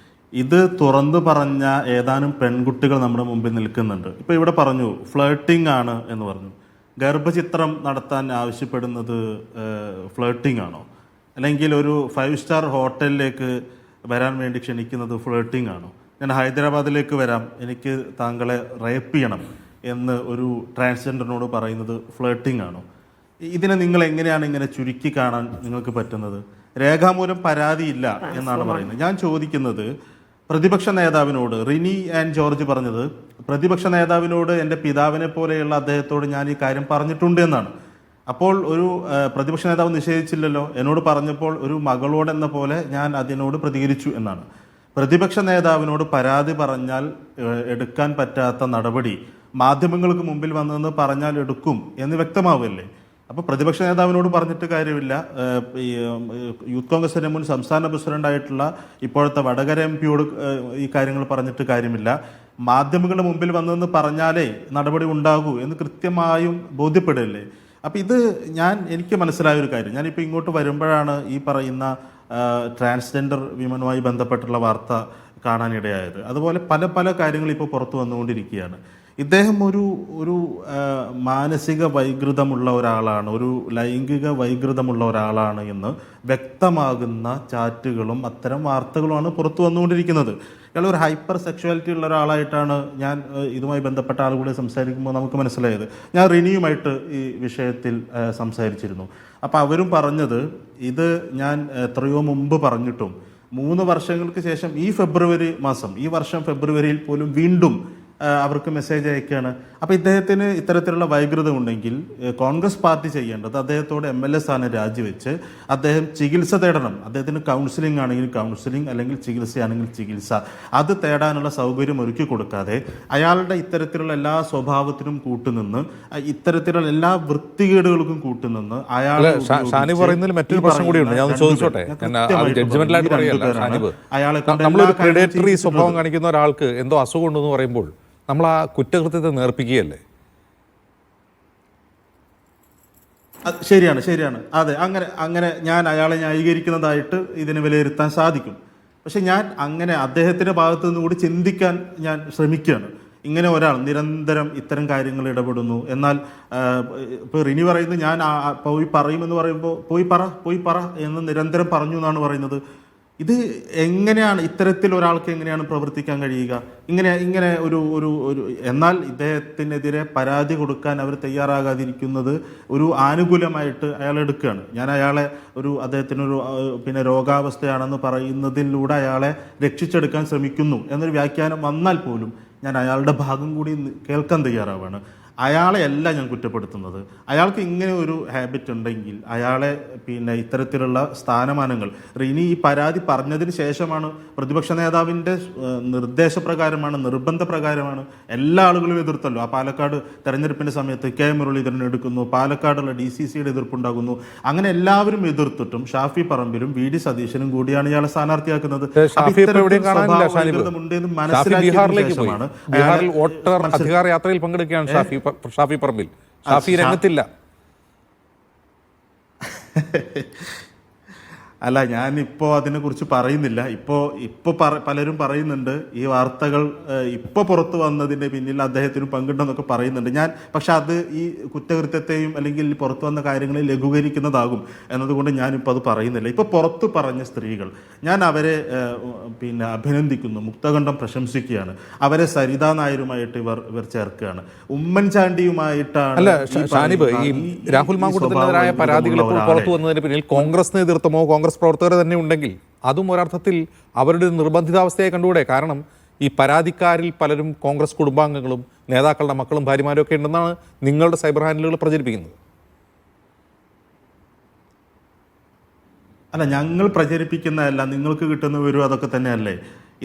ഇത് തുറന്നു പറഞ്ഞ ഏതാനും പെൺകുട്ടികൾ നമ്മുടെ മുമ്പിൽ നിൽക്കുന്നുണ്ട്. ഇപ്പോൾ ഇവിടെ പറഞ്ഞു ഫ്ലേർട്ടിംഗ് ആണ് എന്ന് പറഞ്ഞു. ഗർഭചിത്രം നടത്താൻ ആവശ്യപ്പെടുന്നത് ഫ്ലേർട്ടിംഗ് ആണോ? അല്ലെങ്കിൽ ഒരു 5 സ്റ്റാർ ഹോട്ടലിലേക്ക് വരാൻ വേണ്ടി ക്ഷണിക്കുന്നത് ഫ്ലേർട്ടിംഗ് ആണോ? ഞാൻ ഹൈദരാബാദിലേക്ക് വരാം, എനിക്ക് താങ്കളെ റേപ്പ് ചെയ്യണം എന്ന് ഒരു ട്രാൻസ്ജെൻഡറിനോട് പറയുന്നത് ഫ്ലേർട്ടിംഗ് ആണോ? ഇതിനെ നിങ്ങൾ എങ്ങനെയാണ് ഇങ്ങനെ ചുരുക്കി കാണാൻ നിങ്ങൾക്ക് പറ്റുന്നത്? രേഖാമൂലം പരാതിയില്ല എന്നാണ് പറയുന്നത്. ഞാൻ ചോദിക്കുന്നത്, പ്രതിപക്ഷ നേതാവിനോട് റിനി ആൻഡ് ജോർജ് പറഞ്ഞത്, പ്രതിപക്ഷ നേതാവിനോട് എൻ്റെ പിതാവിനെ പോലെയുള്ള അദ്ദേഹത്തോട് ഞാൻ ഈ കാര്യം പറഞ്ഞിട്ടുണ്ട് എന്നാണ്. അപ്പോൾ ഒരു പ്രതിപക്ഷ നേതാവ് നിഷേധിച്ചില്ലല്ലോ. എന്നോട് പറഞ്ഞപ്പോൾ ഒരു മകളോടെന്ന പോലെ ഞാൻ അതിനോട് പ്രതികരിച്ചു എന്നാണ്. പ്രതിപക്ഷ നേതാവിനോട് പരാതി പറഞ്ഞാൽ എടുക്കാൻ പറ്റാത്ത നടപടി മാധ്യമങ്ങൾക്ക് മുമ്പിൽ വന്നതെന്ന് പറഞ്ഞാൽ എടുക്കും എന്ന് വ്യക്തമാവുമല്ലേ? അപ്പോൾ പ്രതിപക്ഷ നേതാവിനോട് പറഞ്ഞിട്ട് കാര്യമില്ല. ഈ യൂത്ത് കോൺഗ്രസിന്റെ മുൻ സംസ്ഥാന പ്രസിഡന്റായിട്ടുള്ള ഇപ്പോഴത്തെ വടകര MP-യോട് ഈ കാര്യങ്ങൾ പറഞ്ഞിട്ട് കാര്യമില്ല. മാധ്യമങ്ങളുടെ മുമ്പിൽ വന്നതെന്ന് പറഞ്ഞാലേ നടപടി ഉണ്ടാകൂ എന്ന് കൃത്യമായും ബോധ്യപ്പെടില്ലേ? അപ്പം ഇത് എനിക്ക് മനസ്സിലായ ഒരു കാര്യം, ഞാനിപ്പോൾ ഇങ്ങോട്ട് വരുമ്പോഴാണ് ഈ പറയുന്ന ട്രാൻസ്ജെൻഡർ വിമനുമായി ബന്ധപ്പെട്ടുള്ള വാർത്ത കാണാനിടയായത്. അതുപോലെ പല പല കാര്യങ്ങൾ ഇപ്പോൾ പുറത്തു വന്നുകൊണ്ടിരിക്കുകയാണ്. ഇദ്ദേഹം ഒരു മാനസിക വൈകൃതമുള്ള ഒരാളാണ്, ഒരു ലൈംഗിക വൈകൃതമുള്ള ഒരാളാണ് എന്ന് വ്യക്തമാകുന്ന ചാറ്റുകളും അത്തരം വാർത്തകളുമാണ് പുറത്തു വന്നുകൊണ്ടിരിക്കുന്നത്. ഇയാൾ ഒരു ഹൈപ്പർ സെക്ഷുവാലിറ്റി ഉള്ള ഒരാളായിട്ടാണ് ഞാൻ ഇതുമായി ബന്ധപ്പെട്ട ആളുകളെ സംസാരിക്കുമ്പോൾ നമുക്ക് മനസ്സിലായത്. ഞാൻ റിനിയുമായിട്ട് ഈ വിഷയത്തിൽ സംസാരിച്ചിരുന്നു. അപ്പോൾ അവരും പറഞ്ഞത് ഇത് ഞാൻ എത്രയോ മുമ്പ് പറഞ്ഞിട്ടും 3 വർഷങ്ങൾക്ക് ശേഷം ഈ വർഷം ഫെബ്രുവരിയിൽ പോലും വീണ്ടും അവർക്ക് മെസ്സേജ് അയക്കുകയാണ്. അപ്പോൾ ഇദ്ദേഹത്തിന് ഇത്തരത്തിലുള്ള വൈകൃതം ഉണ്ടെങ്കിൽ കോൺഗ്രസ് പാർട്ടി ചെയ്യേണ്ടത് അദ്ദേഹത്തോട് MLA സ്ഥാനം രാജിവെച്ച് അദ്ദേഹം ചികിത്സ തേടണം. അദ്ദേഹത്തിന് കൗൺസിലിംഗ് ആണെങ്കിൽ കൗൺസിലിംഗ്, അല്ലെങ്കിൽ ചികിത്സയാണെങ്കിൽ ചികിത്സ, അത് തേടാനുള്ള സൗകര്യം ഒരുക്കി കൊടുക്കാതെ അയാളുടെ ഇത്തരത്തിലുള്ള എല്ലാ സ്വഭാവത്തിനും കൂട്ടുനിന്ന്, ഇത്തരത്തിലുള്ള എല്ലാ വൃത്തികേടുകൾക്കും കൂട്ടുനിന്ന് അയാൾ പറയുന്നതിൽ മറ്റൊരു പ്രശ്നം കൂടിയുണ്ട്. ഞാൻ ചോദിച്ചോട്ടെ, ജഡ്ജ്മെന്റലായിട്ട് പറയല്ല ഷാനിബ്, നമ്മളൊരു പ്രെഡേറ്ററി സ്വഭാവം കാണിക്കുന്ന ഒരാൾക്ക് എന്തോ അസുഖം ഉണ്ടെന്ന് പറയുമ്പോൾ നമ്മൾ ആ കുറ്റകൃത്യത്തെ നേർപ്പിക്കുകയല്ലേ? ശരിയാണ്. അതെ, അങ്ങനെ ഞാൻ അയാളെ ന്യായീകരിക്കുന്നതായിട്ട് ഇതിനെ വിലയിരുത്താൻ സാധിക്കും. പക്ഷെ ഞാൻ അങ്ങനെ അദ്ദേഹത്തിൻ്റെ ഭാഗത്തു നിന്ന് കൂടി ചിന്തിക്കാൻ ഞാൻ ശ്രമിക്കുകയാണ്. ഇങ്ങനെ ഒരാൾ നിരന്തരം ഇത്തരം കാര്യങ്ങൾ ഇടപെടുന്നു. എന്നാൽ ഇപ്പോൾ റിനി പറയുന്നത് ഞാൻ പോയി പറയുമെന്ന് പറയുമ്പോൾ പോയി പറ എന്ന് നിരന്തരം പറഞ്ഞു എന്നാണ് പറയുന്നത്. ഇത് എങ്ങനെയാണ് ഇത്തരത്തിൽ ഒരാൾക്ക് എങ്ങനെയാണ് പ്രവർത്തിക്കാൻ കഴിയുക? ഇങ്ങനെ ഒരു എന്നാൽ ഇദ്ദേഹത്തിനെതിരെ പരാതി കൊടുക്കാൻ അവർ തയ്യാറാകാതിരിക്കുന്നത് ഒരു ആനുകൂല്യമായിട്ട് അയാൾ എടുക്കുകയാണ്. ഞാൻ അയാളെ അദ്ദേഹത്തിനൊരു രോഗാവസ്ഥയാണെന്ന് പറയുന്നതിലൂടെ അയാളെ രക്ഷിച്ചെടുക്കാൻ ശ്രമിക്കുന്നു എന്നൊരു വ്യാഖ്യാനം വന്നാൽ പോലും ഞാൻ അയാളുടെ ഭാഗം കൂടി കേൾക്കാൻ തയ്യാറാവാണ്. അയാളെ അല്ല ഞാൻ കുറ്റപ്പെടുത്തുന്നത്. അയാൾക്ക് ഇങ്ങനെ ഒരു ഹാബിറ്റ് ഉണ്ടെങ്കിൽ അയാളെ ഇത്തരത്തിലുള്ള സ്ഥാനമാനങ്ങൾ റിനി ഈ പരാതി പറഞ്ഞതിന് ശേഷമാണ്, പ്രതിപക്ഷ നേതാവിൻ്റെ നിർദ്ദേശപ്രകാരമാണ്, നിർബന്ധപ്രകാരമാണ് എല്ലാ ആളുകളും എതിർത്തല്ലോ. ആ പാലക്കാട് തെരഞ്ഞെടുപ്പിൻ്റെ സമയത്ത് K മുരളീധരൻ എടുക്കുന്നു, പാലക്കാടുള്ള DCCയുടെ എതിർപ്പുണ്ടാകുന്നു. അങ്ങനെ എല്ലാവരും എതിർത്തിട്ടും ഷാഫി പറമ്പിലും VD സതീശനും കൂടിയാണ് ഇയാളെ സ്ഥാനാർത്ഥിയാക്കുന്നത്. മനസ്സിലാക്കിയതിനു അധികാര യാത്രയിൽ പങ്കെടുക്കുകയാണ് ഷാഫി പറമ്പിൽ. ഷാഫി രംഗത്തില്ല. അല്ല, ഞാനിപ്പോൾ അതിനെക്കുറിച്ച് പറയുന്നില്ല. ഇപ്പോൾ പലരും പറയുന്നുണ്ട് ഈ വാർത്തകൾ ഇപ്പോൾ പുറത്തു വന്നതിൻ്റെ പിന്നിൽ അദ്ദേഹത്തിന് പങ്കുണ്ടെന്നൊക്കെ പറയുന്നുണ്ട്. പക്ഷെ അത് ഈ കുറ്റകൃത്യത്തെയും അല്ലെങ്കിൽ പുറത്തു വന്ന കാര്യങ്ങളെ ലഘൂകരിക്കുന്നതാകും എന്നതുകൊണ്ട് ഞാനിപ്പോൾ അത് പറയുന്നില്ല. ഇപ്പോൾ പുറത്തു പറഞ്ഞ സ്ത്രീകൾ, ഞാൻ അവരെ അഭിനന്ദിക്കുന്നു, മുക്തകണ്ഠം പ്രശംസിക്കുകയാണ്. അവരെ സരിതാ നായരുമായിട്ട് ഇവർ ചേർക്കുകയാണ്, ഉമ്മൻചാണ്ടിയുമായിട്ടാണ്. ഷാനിബ്, ഈ രാഹുൽ മാങ്കൂട്ടത്തിനെതിരായ പരാതികൾ ഇപ്പോൾ പുറത്തു വന്നതിന് പിന്നിൽ കോൺഗ്രസ് നേതൃത്വമോ കോൺഗ്രസ് പ്രവർത്തകർ തന്നെ ഉണ്ടെങ്കിൽ അതും ഒരർത്ഥത്തിൽ അവരുടെ നിർബന്ധിതാവസ്ഥയെ കണ്ടുകൂടെ? കാരണം ഈ പരാതിക്കാരിൽ പലരും കോൺഗ്രസ് കുടുംബാംഗങ്ങളും നേതാക്കളുടെ മക്കളും ഭാര്യമാരും ഒക്കെ ഉണ്ടെന്നാണ് നിങ്ങളുടെ സൈബർ ഹാൻഡിലുകൾ പ്രചരിപ്പിക്കുന്നത്. അല്ല, ഞങ്ങൾ പ്രചരിപ്പിക്കുന്നതല്ല, നിങ്ങൾക്ക് കിട്ടുന്ന വിവരം അതൊക്കെ തന്നെയല്ലേ.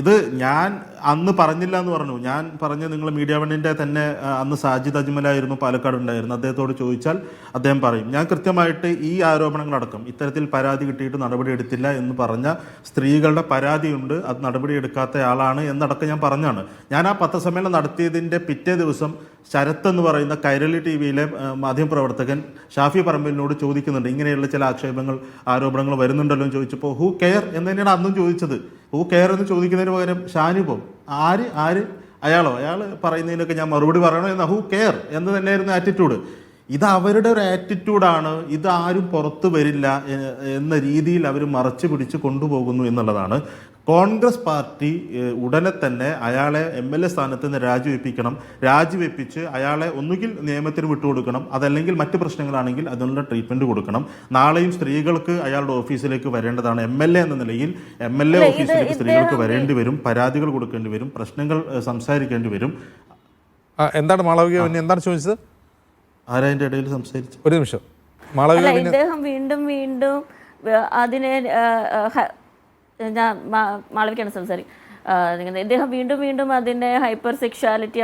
ഇത് ഞാൻ അന്ന് പറഞ്ഞില്ല എന്ന് പറഞ്ഞു. ഞാൻ പറഞ്ഞ നിങ്ങൾ മീഡിയ വണ്ണിൻ്റെ തന്നെ അന്ന് സാജിദ് അജ്മലായിരുന്നു പാലക്കാട് ഉണ്ടായിരുന്നു. അദ്ദേഹത്തോട് ചോദിച്ചാൽ അദ്ദേഹം പറയും. ഞാൻ കൃത്യമായിട്ട് ഈ ആരോപണങ്ങളടക്കം ഇത്തരത്തിൽ പരാതി കിട്ടിയിട്ട് നടപടി എടുത്തില്ല എന്ന് പറഞ്ഞ സ്ത്രീകളുടെ പരാതിയുണ്ട്, അത് നടപടി എടുക്കാത്ത ആളാണ് എന്നടക്കം ഞാൻ പറഞ്ഞാണ്. ഞാൻ ആ പത്രസമ്മേളനം നടത്തിയതിൻ്റെ പിറ്റേ ദിവസം ശരത്ത് എന്ന് പറയുന്ന കൈരളി TV-യിലെ മാധ്യമപ്രവർത്തകൻ ഷാഫി പറമ്പിലിനോട് ചോദിക്കുന്നുണ്ട്, ഇങ്ങനെയുള്ള ചില ആരോപണങ്ങൾ വരുന്നുണ്ടല്ലോ എന്ന് ചോദിച്ചപ്പോൾ ഹൂ കെയർ എന്ന് തന്നെയാണ് അന്നും ചോദിച്ചത്. ഹൂ കെയർ എന്ന് ചോദിക്കുന്നതിന് പകരം ഷാനിബോ ആര് അയാൾ പറയുന്നതിനൊക്കെ ഞാൻ മറുപടി പറയണോ എന്ന ഹൂ കെയർ എന്ന് തന്നെയായിരുന്നു ആറ്റിറ്റ്യൂഡ്. ഇത് അവരുടെ ഒരു ആറ്റിറ്റ്യൂഡാണ്. ഇത് ആരും പുറത്തു വരില്ല എന്ന രീതിയിൽ അവർ മറച്ചു പിടിച്ച് കൊണ്ടുപോകുന്നു എന്നുള്ളതാണ്. കോൺഗ്രസ് പാർട്ടി ഉടനെ തന്നെ അയാളെ MLA സ്ഥാനത്ത് നിന്ന് രാജിവെപ്പിച്ച് അയാളെ ഒന്നുകിൽ നിയമത്തിന് വിട്ടുകൊടുക്കണം, അതല്ലെങ്കിൽ മറ്റ് പ്രശ്നങ്ങളാണെങ്കിൽ അതിനുള്ള ട്രീറ്റ്മെന്റ് കൊടുക്കണം. നാളെയും സ്ത്രീകൾക്ക് അയാളുടെ ഓഫീസിലേക്ക് വരേണ്ടതാണ്. MLA എന്ന നിലയിൽ MLA ഓഫീസിലേക്ക് സ്ത്രീകൾക്ക് വരേണ്ടി വരും, പരാതികൾ കൊടുക്കേണ്ടി വരും, പ്രശ്നങ്ങൾ സംസാരിക്കേണ്ടി വരും. എന്താണ് മാളവിക എന്താണ് ചോദിച്ചത്? ആരതിൻ്റെ ഇടയിൽ സംസാരിച്ചു? ഒരു നിമിഷം. അല്ല, ഇദ്ദേഹം വീണ്ടും വീണ്ടും അതിനെ ഞാൻ മാളവിക്കാണ് സംസാരിക്കുന്നത്. ഇദ്ദേഹം വീണ്ടും വീണ്ടും അതിൻ്റെ ഹൈപ്പർ സെക്ഷുവാലിറ്റി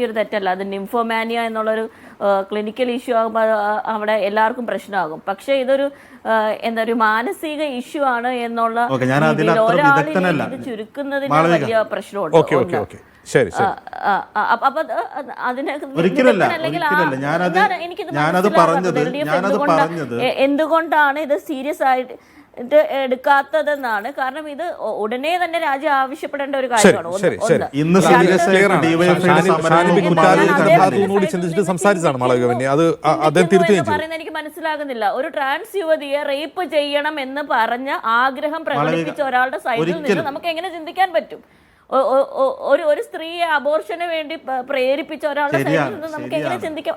ഒരു തെറ്റല്ല, അത് നിംഫോമാനിയ എന്നുള്ളൊരു ക്ലിനിക്കൽ ഇഷ്യൂ ആകുമ്പോൾ അവിടെ എല്ലാവർക്കും പ്രശ്നമാകും. പക്ഷേ ഇതൊരു എന്താ ഒരു മാനസിക ഇഷ്യൂ ആണ് എന്നുള്ള ഒരാളിനെ ഇത് ചുരുക്കുന്നതിന് വലിയ പ്രശ്നമുണ്ട്. ശരി ശരി. അപ്പൊ അതിനെ എന്തുകൊണ്ടാണ് ഇത് സീരിയസ് ആയിട്ട് എടുക്കാത്തതെന്നാണ്. കാരണം ഇത് ഉടനെ തന്നെ രാജ്യം ആവശ്യപ്പെടേണ്ട ഒരു കാര്യമാണ്. പറയുന്നത് എനിക്ക് മനസ്സിലാകുന്നില്ല. ഒരു ട്രാൻസ് യുവതിയെ റേപ്പ് ചെയ്യണം എന്ന് പറഞ്ഞ ആഗ്രഹം പ്രകടിപ്പിച്ച ഒരാളുടെ സൈഡിൽ നിന്ന് നമുക്ക് എങ്ങനെ ചിന്തിക്കാൻ പറ്റും? ഒരു സ്ത്രീയെ അബോർഷന് വേണ്ടി പ്രേരിപ്പിച്ച ഒരാളുടെ സൈഡിൽ നിന്ന് നമുക്ക് എങ്ങനെ ചിന്തിക്കാം?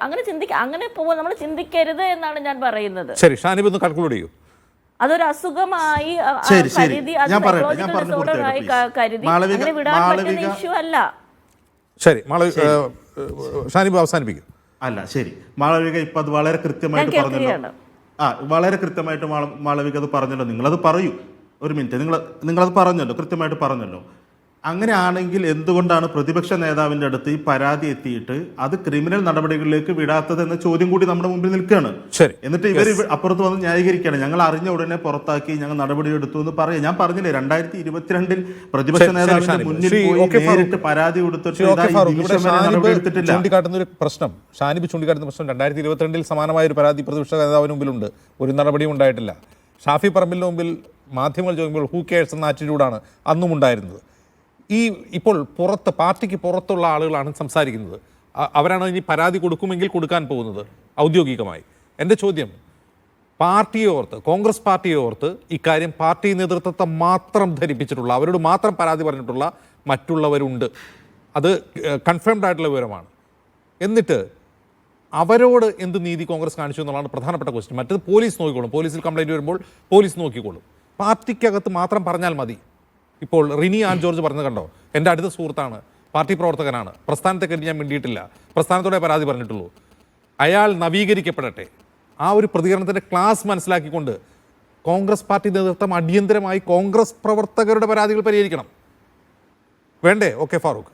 അങ്ങനെ നമ്മൾ ചിന്തിക്കരുത് എന്നാണ് ഞാൻ പറയുന്നത്. ശരി, ഷാനിബ് ഒന്ന് കൺക്ലൂഡ് ചെയ്യൂ. അതൊരു അസുഖമായി കരുതി, അത് സൈക്കോളജിക്കൽ ഡിസോർഡറായി കരുതി അങ്ങനെ വിടാൻ പറ്റുന്ന ഇഷ്യൂ അല്ല. ശരി, ഷാനിബ് അവസാനിപ്പിക്കും. അല്ല, ശരി, മാളവിക ഇപ്പൊ അത് വളരെ കൃത്യമായിട്ട് പറഞ്ഞല്ലോ. വളരെ കൃത്യമായിട്ട് മാളവിക അത് പറഞ്ഞല്ലോ. നിങ്ങളത് പറയൂ, ഒരു മിനിറ്റ്. നിങ്ങളത് പറഞ്ഞല്ലോ, കൃത്യമായിട്ട് പറഞ്ഞല്ലോ. അങ്ങനെയാണെങ്കിൽ എന്തുകൊണ്ടാണ് പ്രതിപക്ഷ നേതാവിൻ്റെ അടുത്ത് ഈ പരാതി എത്തിയിട്ട് അത് ക്രിമിനൽ നടപടികളിലേക്ക് വിടാത്തത് എന്ന ചോദ്യം കൂടി നമ്മുടെ മുമ്പിൽ നിൽക്കുകയാണ്. എന്നിട്ട് ഇവർ അപ്പുറത്ത് വന്ന് ന്യായീകരിക്കുകയാണ്, ഞങ്ങൾ അറിഞ്ഞ ഉടനെ പുറത്താക്കി, ഞങ്ങൾ നടപടിയെടുത്തു എന്ന് പറയാം. ഞാൻ പറഞ്ഞില്ലേ, 2022 പ്രതിപക്ഷ നേതാവിന്റെ മുന്നിൽ പോയി നേരിട്ട് പരാതി കൊടുത്തിട്ട് ചൂണ്ടിക്കാട്ടുന്ന ഒരു പ്രശ്നം, ഷാനിബ് ചൂണ്ടിക്കാട്ടുന്ന പ്രശ്നം 2022 സമാനമായ ഒരു പരാതി പ്രതിപക്ഷ നേതാവിന് മുമ്പിലുണ്ട്, ഒരു നടപടിയും ഉണ്ടായിട്ടില്ല. ഷാഫി പറമ്പിലിന് മുമ്പിൽ മാധ്യമങ്ങൾ ചോദിക്കുമ്പോൾ ഹൂ കെയർസ് എന്ന ആറ്റിറ്റ്യൂഡാണ് അന്നും ഉണ്ടായിരുന്നത്. ഇപ്പോൾ പാർട്ടിക്ക് പുറത്തുള്ള ആളുകളാണ് സംസാരിക്കുന്നത്. അവരാണ് ഇനി പരാതി കൊടുക്കുമെങ്കിൽ കൊടുക്കാൻ പോകുന്നത് ഔദ്യോഗികമായി. എൻ്റെ ചോദ്യം, പാർട്ടിയെ ഓർത്ത്, കോൺഗ്രസ് പാർട്ടിയെ ഓർത്ത് ഇക്കാര്യം പാർട്ടി നേതൃത്വത്തെ മാത്രം ധരിപ്പിച്ചിട്ടുള്ള, അവരോട് മാത്രം പരാതി പറഞ്ഞിട്ടുള്ള മറ്റുള്ളവരുണ്ട്. അത് കൺഫേംഡ് ആയിട്ടുള്ള വിവരമാണ്. എന്നിട്ട് അവരോട് എന്ത് നീതി കോൺഗ്രസ് കാണിച്ചു എന്നുള്ളതാണ് പ്രധാനപ്പെട്ട ക്വസ്റ്റ്യൻ. മറ്റത് പോലീസ് നോക്കിക്കോളും, പോലീസിൽ കംപ്ലൈൻറ്റ് വരുമ്പോൾ പോലീസ് നോക്കിക്കോളും. പാർട്ടിക്കകത്ത് മാത്രം പറഞ്ഞാൽ മതി. ഇപ്പോൾ റിനി ആൻ ജോർജ് പറഞ്ഞത് കണ്ടോ, എൻ്റെ അടുത്ത സുഹൃത്താണ്, പാർട്ടി പ്രവർത്തകനാണ്, പ്രസ്ഥാനത്തെക്കറ്റി ഞാൻ മിണ്ടിയിട്ടില്ല, പ്രസ്ഥാനത്തോടെ പരാതി പറഞ്ഞിട്ടുള്ളൂ, അയാൾ നവീകരിക്കപ്പെടട്ടെ. ആ ഒരു പ്രതികരണത്തിൻ്റെ ക്ലാസ് മനസ്സിലാക്കിക്കൊണ്ട് കോൺഗ്രസ് പാർട്ടി നേതൃത്വം അടിയന്തരമായി കോൺഗ്രസ് പ്രവർത്തകരുടെ പരാതികൾ പരിഹരിക്കണം. വേണ്ടേ? ഓക്കെ, ഫാറൂഖ്.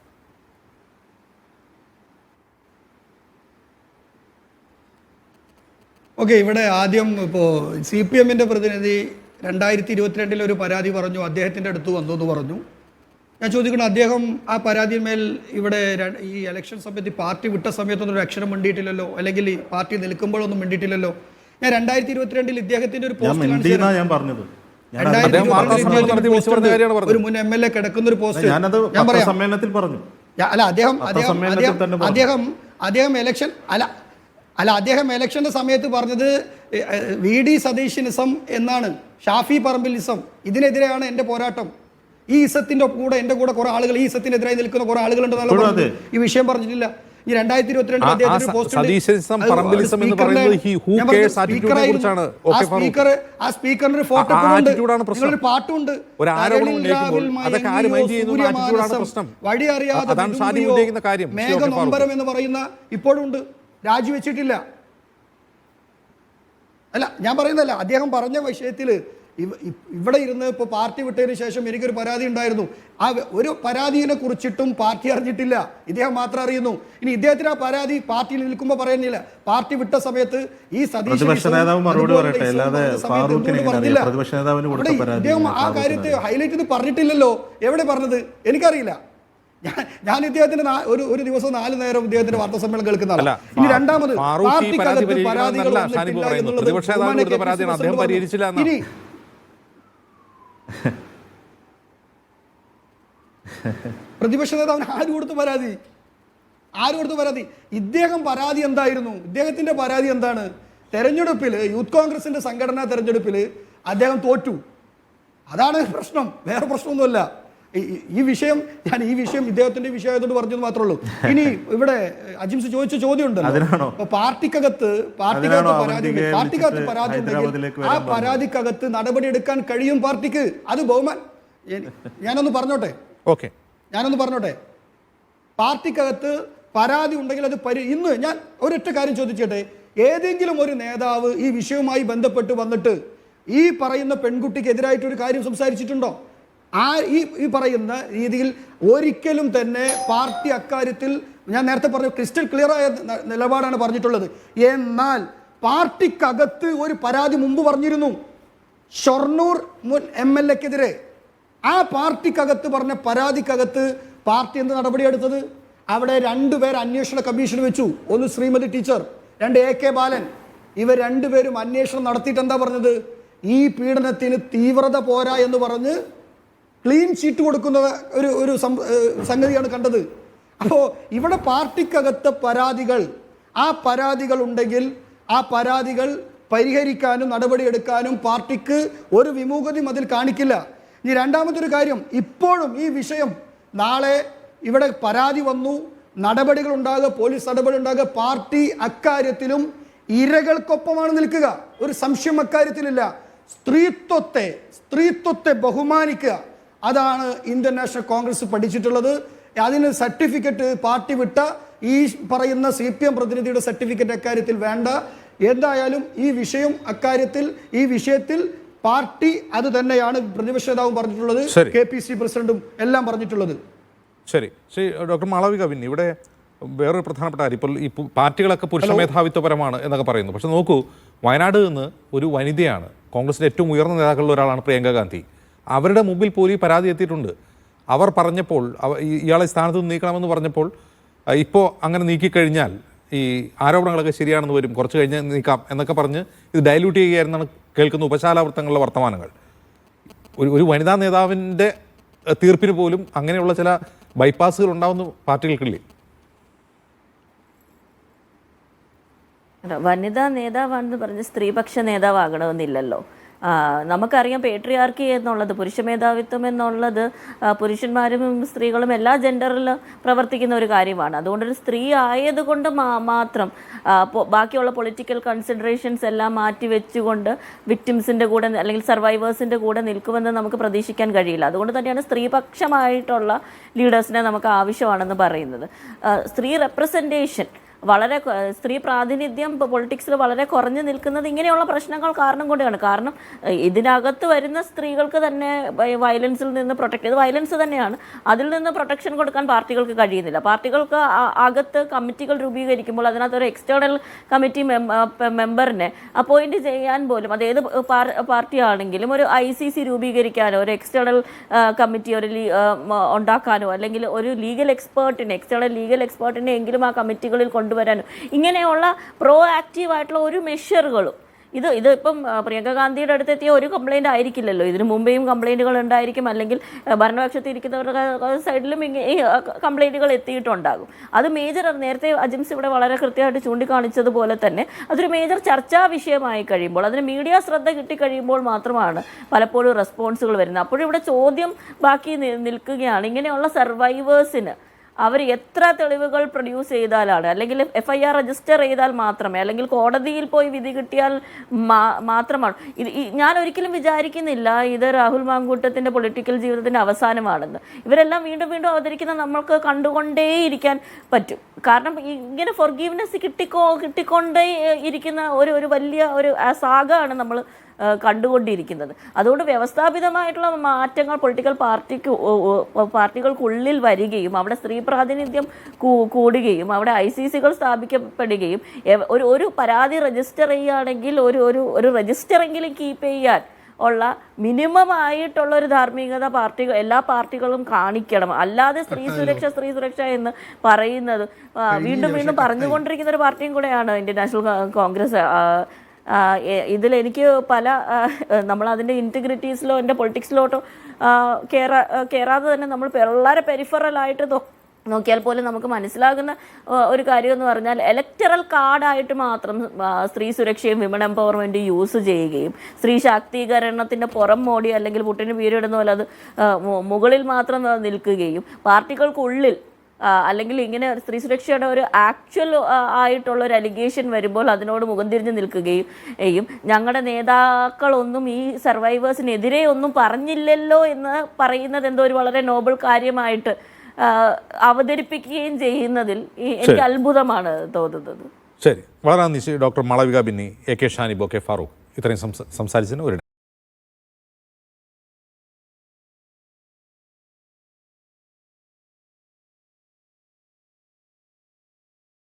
ഇവിടെ ആദ്യം ഇപ്പോൾ CPM-ന്റെ പ്രതിനിധി 2022 ഒരു പരാതി പറഞ്ഞു, അദ്ദേഹത്തിൻ്റെ അടുത്ത് വന്നു എന്ന് പറഞ്ഞു. ഞാൻ ചോദിക്കണം, അദ്ദേഹം ആ പരാതിന്മേൽ ഇവിടെ ഈ ഇലക്ഷൻ സമയത്ത് പാർട്ടി വിട്ട സമയത്തൊന്നും ഒരു അക്ഷരം മിണ്ടിയിട്ടില്ലല്ലോ, അല്ലെങ്കിൽ പാർട്ടി നിൽക്കുമ്പോഴൊന്നും മിണ്ടിയിട്ടില്ലല്ലോ. ഞാൻ 2022 ഇദ്ദേഹത്തിൻ്റെ ഒരു പോസ്റ്റ് ഒരു മുൻ MLA കിടക്കുന്ന ഒരു പോസ്റ്റ് ഞാൻ പറയാം. അല്ല, അദ്ദേഹം ഇലക്ഷൻ അദ്ദേഹം ഇലക്ഷൻ്റെ സമയത്ത് പറഞ്ഞത് VD സതീശനിസം എന്നാണ്, ഷാഫി പറമ്പിലിസം. ഇതിനെതിരെയാണ് എൻ്റെ പോരാട്ടം. ഈ ഇസത്തിൻ്റെ കൂടെ എൻ്റെ കൂടെ കുറെ ആളുകൾ, ഈ ഇസത്തിനെതിരായി നിൽക്കുന്ന കുറെ ആളുകളുണ്ടെന്നുള്ള ഈ വിഷയം പറഞ്ഞിട്ടില്ല. ഈ 2022 അദ്ദേഹത്തിന്റെ ആ സ്പീക്കറിന്റെ ഒരു ഫോട്ടോ ഒരു പാട്ടുണ്ട്, വഴി അറിയാതെ മേഘനൊമ്പരം എന്ന് പറയുന്ന ഇപ്പോഴുണ്ട്, രാജിവെച്ചിട്ടില്ല. അല്ല, ഞാൻ പറയുന്നതല്ല, അദ്ദേഹം പറഞ്ഞ വിഷയത്തിൽ ഇവിടെ ഇരുന്ന് ഇപ്പോൾ പാർട്ടി വിട്ടതിന് ശേഷം എനിക്കൊരു പരാതി ഉണ്ടായിരുന്നു. ആ ഒരു പരാതിയെ കുറിച്ചിട്ടും പാർട്ടി അറിഞ്ഞിട്ടില്ല, ഇദ്ദേഹം മാത്രം അറിയുന്നു. ഇനി ഇദ്ദേഹത്തിന് ആ പരാതി പാർട്ടിയിൽ നിൽക്കുമ്പോൾ പറയുന്നില്ല, പാർട്ടി വിട്ട സമയത്ത് ഈ ഇദ്ദേഹം ആ കാര്യത്തെ ഹൈലൈറ്റ് ചെയ്ത് പറഞ്ഞിട്ടില്ലല്ലോ. എവിടെ പറഞ്ഞത് എനിക്കറിയില്ല. ഞാൻ ഇദ്ദേഹത്തിന് ഒരു ദിവസം 4 നേരം ഇദ്ദേഹത്തിന്റെ വാർത്താ സമ്മേളനം കേൾക്കുന്നതല്ല. ഇനി രണ്ടാമത് പാർട്ടിക്കകത്ത് പരാതികൾ ഇനി പ്രതിപക്ഷ നേതാവിന് ആര് കൊടുത്ത പരാതി? ഇദ്ദേഹം പരാതി എന്തായിരുന്നു? ഇദ്ദേഹത്തിന്റെ പരാതി എന്താണ്? തെരഞ്ഞെടുപ്പിൽ, യൂത്ത് കോൺഗ്രസിന്റെ സംഘടനാ തെരഞ്ഞെടുപ്പിൽ അദ്ദേഹം തോറ്റു. അതാണ് പ്രശ്നം, വേറെ പ്രശ്നമൊന്നുമല്ല. ഈ വിഷയം ഇദ്ദേഹത്തിന്റെ വിഷയമായതുകൊണ്ട് പറഞ്ഞത് മാത്രമേ ഉള്ളൂ. ഇനി ഇവിടെ അജിംസ് ചോദിച്ച ചോദ്യം ഉണ്ടല്ലോ, പാർട്ടിക്കകത്ത് പരാതി ഉണ്ടെങ്കിൽ ആ പരാതിക്കകത്ത് നടപടി എടുക്കാൻ കഴിയും പാർട്ടിക്ക്. അത് ബഹുമാൻ ഞാനൊന്ന് പറഞ്ഞോട്ടെ, പാർട്ടിക്കകത്ത് പരാതി ഉണ്ടെങ്കിൽ അത് ഇന്ന് ഞാൻ ഒരൊറ്റ കാര്യം ചോദിച്ചോട്ടെ, ഏതെങ്കിലും ഒരു നേതാവ് ഈ വിഷയവുമായി ബന്ധപ്പെട്ട് വന്നിട്ട് ഈ പറയുന്ന പെൺകുട്ടിക്കെതിരായിട്ടൊരു കാര്യം സംസാരിച്ചിട്ടുണ്ടോ? ഈ പറയുന്ന രീതിയിൽ ഒരിക്കലും തന്നെ പാർട്ടി അക്കാര്യത്തിൽ, ഞാൻ നേരത്തെ പറഞ്ഞു, ക്രിസ്റ്റൽ ക്ലിയർ ആയ നിലപാടാണ് പറഞ്ഞിട്ടുള്ളത്. എന്നാൽ പാർട്ടിക്കകത്ത് ഒരു പരാതി മുമ്പ് പറഞ്ഞിരുന്നു ഷൊർണൂർ മുൻ MLA-ക്കെതിരെ. ആ പാർട്ടിക്കകത്ത് പറഞ്ഞ പരാതിക്കകത്ത് പാർട്ടി എന്ത് നടപടിയെടുത്തത്? അവിടെ 2 പേർ അന്വേഷണ കമ്മീഷൻ വെച്ചു. ഒന്ന് ശ്രീമതി ടീച്ചർ, 2 AK ബാലൻ. ഇവർ 2 പേരും അന്വേഷണം നടത്തിയിട്ട് എന്താ പറഞ്ഞത്? ഈ പീഡനത്തിന് തീവ്രത പോരാ എന്ന് പറഞ്ഞ് ക്ലീൻ ചീറ്റ് കൊടുക്കുന്ന ഒരു സംഗതിയാണ് കണ്ടത്. അപ്പോൾ ഇവിടെ പാർട്ടിക്കകത്ത് പരാതികൾ, ആ പരാതികൾ ഉണ്ടെങ്കിൽ ആ പരാതികൾ പരിഹരിക്കാനും നടപടിയെടുക്കാനും പാർട്ടിക്ക് ഒരു വിമുഖതയും അതിൽ കാണിക്കില്ല. ഇനി രണ്ടാമതൊരു കാര്യം, ഇപ്പോഴും ഈ വിഷയം നാളെ ഇവിടെ പരാതി വന്നു, നടപടികൾ ഉണ്ടാകുക, പോലീസ് നടപടി ഉണ്ടാകുക, പാർട്ടി അക്കാര്യത്തിലും ഇരകൾക്കൊപ്പമാണ് നിൽക്കുക. ഒരു സംശയം അക്കാര്യത്തിലില്ല. സ്ത്രീത്വത്തെ ബഹുമാനിക്കുക, അതാണ് ഇന്ത്യൻ നാഷണൽ കോൺഗ്രസ് പഠിച്ചിട്ടുള്ളത്. അതിന് സർട്ടിഫിക്കറ്റ് പാർട്ടി വിട്ട ഈ പറയുന്ന CPM പ്രതിനിധിയുടെ സർട്ടിഫിക്കറ്റ് അക്കാര്യത്തിൽ വേണ്ട. എന്തായാലും ഈ വിഷയത്തിൽ പാർട്ടി അത് തന്നെയാണ് പ്രതിപക്ഷ നേതാവും പറഞ്ഞിട്ടുള്ളത്, KPC പ്രസിഡന്റും എല്ലാം പറഞ്ഞിട്ടുള്ളത്. ശരി ശരി. ഡോക്ടർ മാളവിക, പിന്നെ ഇവിടെ വേറൊരു പ്രധാനപ്പെട്ട കാര്യം, ഇപ്പോൾ ഈ പാർട്ടികളൊക്കെ പുരുഷ മേധാവിത്വപരമാണ് എന്നൊക്കെ പറയുന്നു. പക്ഷെ നോക്കൂ, വയനാട് നിന്ന് ഒരു വനിതയാണ്, കോൺഗ്രസിൻ്റെ ഏറ്റവും ഉയർന്ന നേതാക്കളിൽ ഒരാളാണ് പ്രിയങ്ക ഗാന്ധി. അവരുടെ മുമ്പിൽ പോലും പരാതി എത്തിയിട്ടുണ്ട്. അവർ പറഞ്ഞപ്പോൾ, ഇയാളെ സ്ഥാനത്ത് നിന്ന് നീക്കണമെന്ന് പറഞ്ഞപ്പോൾ, ഇപ്പോൾ അങ്ങനെ നീക്കിക്കഴിഞ്ഞാൽ ഈ ആരോപണങ്ങളൊക്കെ ശരിയാണെന്ന് വരും, കുറച്ച് കഴിഞ്ഞ് നീക്കാം എന്നൊക്കെ പറഞ്ഞ് ഇത് ഡയലൂട്ട് ചെയ്യുകയായിരുന്നാണ് കേൾക്കുന്ന ഉപശാലാവൃത്തങ്ങളിലെ വർത്തമാനങ്ങൾ. ഒരു വനിതാ നേതാവിൻ്റെ തീർപ്പിന് പോലും അങ്ങനെയുള്ള ചില ബൈപ്പാസുകൾ ഉണ്ടാവുന്ന പാർട്ടികൾക്കില്ലേ? വനിതാ നേതാവാണെന്ന് പറഞ്ഞ് സ്ത്രീപക്ഷ നേതാവാകണമെന്നില്ലല്ലോ. നമുക്കറിയാം പേട്രിയാർക്കി എന്നുള്ളത്, പുരുഷ മേധാവിത്വം എന്നുള്ളത് പുരുഷന്മാരും സ്ത്രീകളും എല്ലാ ജെൻഡറിലും പ്രവർത്തിക്കുന്ന ഒരു കാര്യമാണ്. അതുകൊണ്ടൊരു സ്ത്രീ ആയതുകൊണ്ട് മാത്രം ബാക്കിയുള്ള പൊളിറ്റിക്കൽ കൺസിഡറേഷൻസ് എല്ലാം മാറ്റി വെച്ചുകൊണ്ട് വിക്ടിംസിൻ്റെ കൂടെ അല്ലെങ്കിൽ സർവൈവേഴ്സിൻ്റെ കൂടെ നിൽക്കുമെന്ന് നമുക്ക് പ്രതീക്ഷിക്കാൻ കഴിയില്ല. അതുകൊണ്ട് തന്നെയാണ് സ്ത്രീപക്ഷമായിട്ടുള്ള ലീഡേഴ്സിനെ നമുക്ക് ആവശ്യമാണെന്ന് പറയുന്നത്. സ്ത്രീ റെപ്രസെൻറ്റേഷൻ വളരെ, സ്ത്രീ പ്രാതിനിധ്യം പൊളിറ്റിക്സിൽ വളരെ കുറഞ്ഞു നിൽക്കുന്നത് ഇങ്ങനെയുള്ള പ്രശ്നങ്ങൾ കാരണം കൊണ്ടാണ്. കാരണം ഇതിനകത്ത് വരുന്ന സ്ത്രീകൾക്ക് തന്നെ വയലൻസിൽ നിന്ന് പ്രൊട്ടക്ട് ചെയ്ത്, വയലൻസ് തന്നെയാണ്, അതിൽ നിന്ന് പ്രൊട്ടക്ഷൻ കൊടുക്കാൻ പാർട്ടികൾക്ക് കഴിയുന്നില്ല. പാർട്ടികൾക്ക് അകത്ത് കമ്മിറ്റികൾ രൂപീകരിക്കുമ്പോൾ അതിനകത്ത് ഒരു എക്സ്റ്റേണൽ കമ്മിറ്റി മെമ്പറിനെ അപ്പോയിന്റ് ചെയ്യാൻ പോലും, അത് ഏത് പാർട്ടി ആണെങ്കിലും, ഒരു ICC രൂപീകരിക്കാനോ ഒരു എക്സ്റ്റേണൽ കമ്മിറ്റി ഉണ്ടാക്കാനോ അല്ലെങ്കിൽ ഒരു ലീഗൽ എക്സ്പേർട്ടിനെ, എക്സ്റ്റേണൽ ലീഗൽ എക്സ്പേർട്ടിനെ എങ്കിലും ആ കമ്മിറ്റികളിൽ കൊണ്ടുവരാനും, ഇങ്ങനെയുള്ള പ്രോ ആക്റ്റീവായിട്ടുള്ള ഒരു മെഷറുകളും ഇതിപ്പം പ്രിയങ്ക ഗാന്ധിയുടെ അടുത്തെത്തിയ ഒരു കംപ്ലൈൻറ്റ് ആയിരിക്കില്ലല്ലോ. ഇതിനു മുമ്പേയും കംപ്ലൈൻറ്റുകൾ ഉണ്ടായിരിക്കും, അല്ലെങ്കിൽ ഭരണപക്ഷത്തിൽ ഇരിക്കുന്നവരുടെ സൈഡിലും ഈ കംപ്ലൈൻറ്റുകൾ എത്തിയിട്ടുണ്ടാകും. അത് മേജർ, നേരത്തെ അജിംസ് ഇവിടെ വളരെ കൃത്യമായിട്ട് ചൂണ്ടിക്കാണിച്ചതുപോലെ തന്നെ അതൊരു മേജർ ചർച്ചാ വിഷയമായി കഴിയുമ്പോൾ, അതിന് മീഡിയ ശ്രദ്ധ കിട്ടിക്കഴിയുമ്പോൾ മാത്രമാണ് പലപ്പോഴും റെസ്പോൺസുകൾ വരുന്നത്. അപ്പോഴും ഇവിടെ ചോദ്യം ബാക്കി നിൽക്കുകയാണ്, ഇങ്ങനെയുള്ള സർവൈവേഴ്സിന് അവർ എത്ര തെളിവുകൾ പ്രൊഡ്യൂസ് ചെയ്താലാണ്, അല്ലെങ്കിൽ FIR രജിസ്റ്റർ ചെയ്താൽ മാത്രമേ, അല്ലെങ്കിൽ കോടതിയിൽ പോയി വിധി കിട്ടിയാൽ മാത്രമാണ്. ഞാൻ ഒരിക്കലും വിചാരിക്കുന്നില്ല ഇത് രാഹുൽ മാങ്കൂട്ടത്തിൻ്റെ പൊളിറ്റിക്കൽ ജീവിതത്തിൻ്റെ അവസാനമാണെന്ന്. ഇവരെല്ലാം വീണ്ടും വീണ്ടും അവതരിക്കുന്ന നമ്മൾക്ക് കണ്ടുകൊണ്ടേയിരിക്കാൻ പറ്റും. കാരണം ഇങ്ങനെ ഫോർഗീവ്നെസ് കിട്ടിക്കൊണ്ടേ ഇരിക്കുന്ന ഒരു വലിയ ഒരു സാഗാണ് നമ്മൾ കണ്ടുകൊണ്ടിരിക്കുന്നത്. അതുകൊണ്ട് വ്യവസ്ഥാപിതമായിട്ടുള്ള മാറ്റങ്ങൾ പൊളിറ്റിക്കൽ പാർട്ടികൾക്കുള്ളിൽ വരികയും അവിടെ സ്ത്രീ പ്രാതിനിധ്യം കൂടുകയും അവിടെ ICCകൾ സ്ഥാപിക്കപ്പെടുകയും ഒരു പരാതി രജിസ്റ്റർ ചെയ്യുകയാണെങ്കിൽ ഒരു രജിസ്റ്ററെങ്കിലും കീപ്പ് ചെയ്യാൻ ഉള്ള മിനിമം ആയിട്ടുള്ള ഒരു ധാർമ്മികത എല്ലാ പാർട്ടികളും കാണിക്കണം. അല്ലാതെ സ്ത്രീ സുരക്ഷ എന്ന് പറയുന്നത് വീണ്ടും വീണ്ടും പറഞ്ഞുകൊണ്ടിരിക്കുന്ന ഒരു പാർട്ടിയും കൂടെയാണ് ഇന്ത്യൻ നാഷണൽ കോൺഗ്രസ്. ഇതിലെനിക്ക് നമ്മളതിൻ്റെ ഇൻറ്റഗ്രിറ്റീസിലോ എൻ്റെ പൊളിറ്റിക്സിലോട്ടോ കയറാതെ തന്നെ നമ്മൾ വളരെ പെരിഫറലായിട്ട് നോക്കിയാൽ പോലും നമുക്ക് മനസ്സിലാകുന്ന ഒരു കാര്യം എന്ന് പറഞ്ഞാൽ, ഇലക്ടറൽ കാർഡായിട്ട് മാത്രം സ്ത്രീ സുരക്ഷയും വിമൺ എംപവർമെൻറ്റും യൂസ് ചെയ്യുകയും സ്ത്രീ ശാക്തീകരണത്തിൻ്റെ പുറം മോടി അല്ലെങ്കിൽ പുട്ടിന് പീരിടുന്ന പോലെ അത് മുകളിൽ മാത്രം നിൽക്കുകയും പാർട്ടികൾക്കുള്ളിൽ അല്ലെങ്കിൽ ഇങ്ങനെ സ്ത്രീ സുരക്ഷയുടെ ഒരു ആക്ച്വൽ ആയിട്ടുള്ള ഒരു അലിഗേഷൻ വരുമ്പോൾ അതിനോട് മുഖം തിരിഞ്ഞ് നിൽക്കുകയും ഞങ്ങളുടെ നേതാക്കളൊന്നും ഈ സർവൈവേഴ്സിനെതിരെ ഒന്നും പറഞ്ഞില്ലല്ലോ എന്ന് പറയുന്നത് എന്തോ ഒരു വളരെ നോബിൾ കാര്യമായിട്ട് അവതരിപ്പിക്കുകയും ചെയ്യുന്നതിൽ എനിക്ക് അത്ഭുതമാണ് തോന്നുന്നത്. ശരി, വളരെ നന്ദി doctor Malavika Binny, AK Shanib, OK Farooq ഇത്രയും സംസാരിച്ചതിന് ഒരു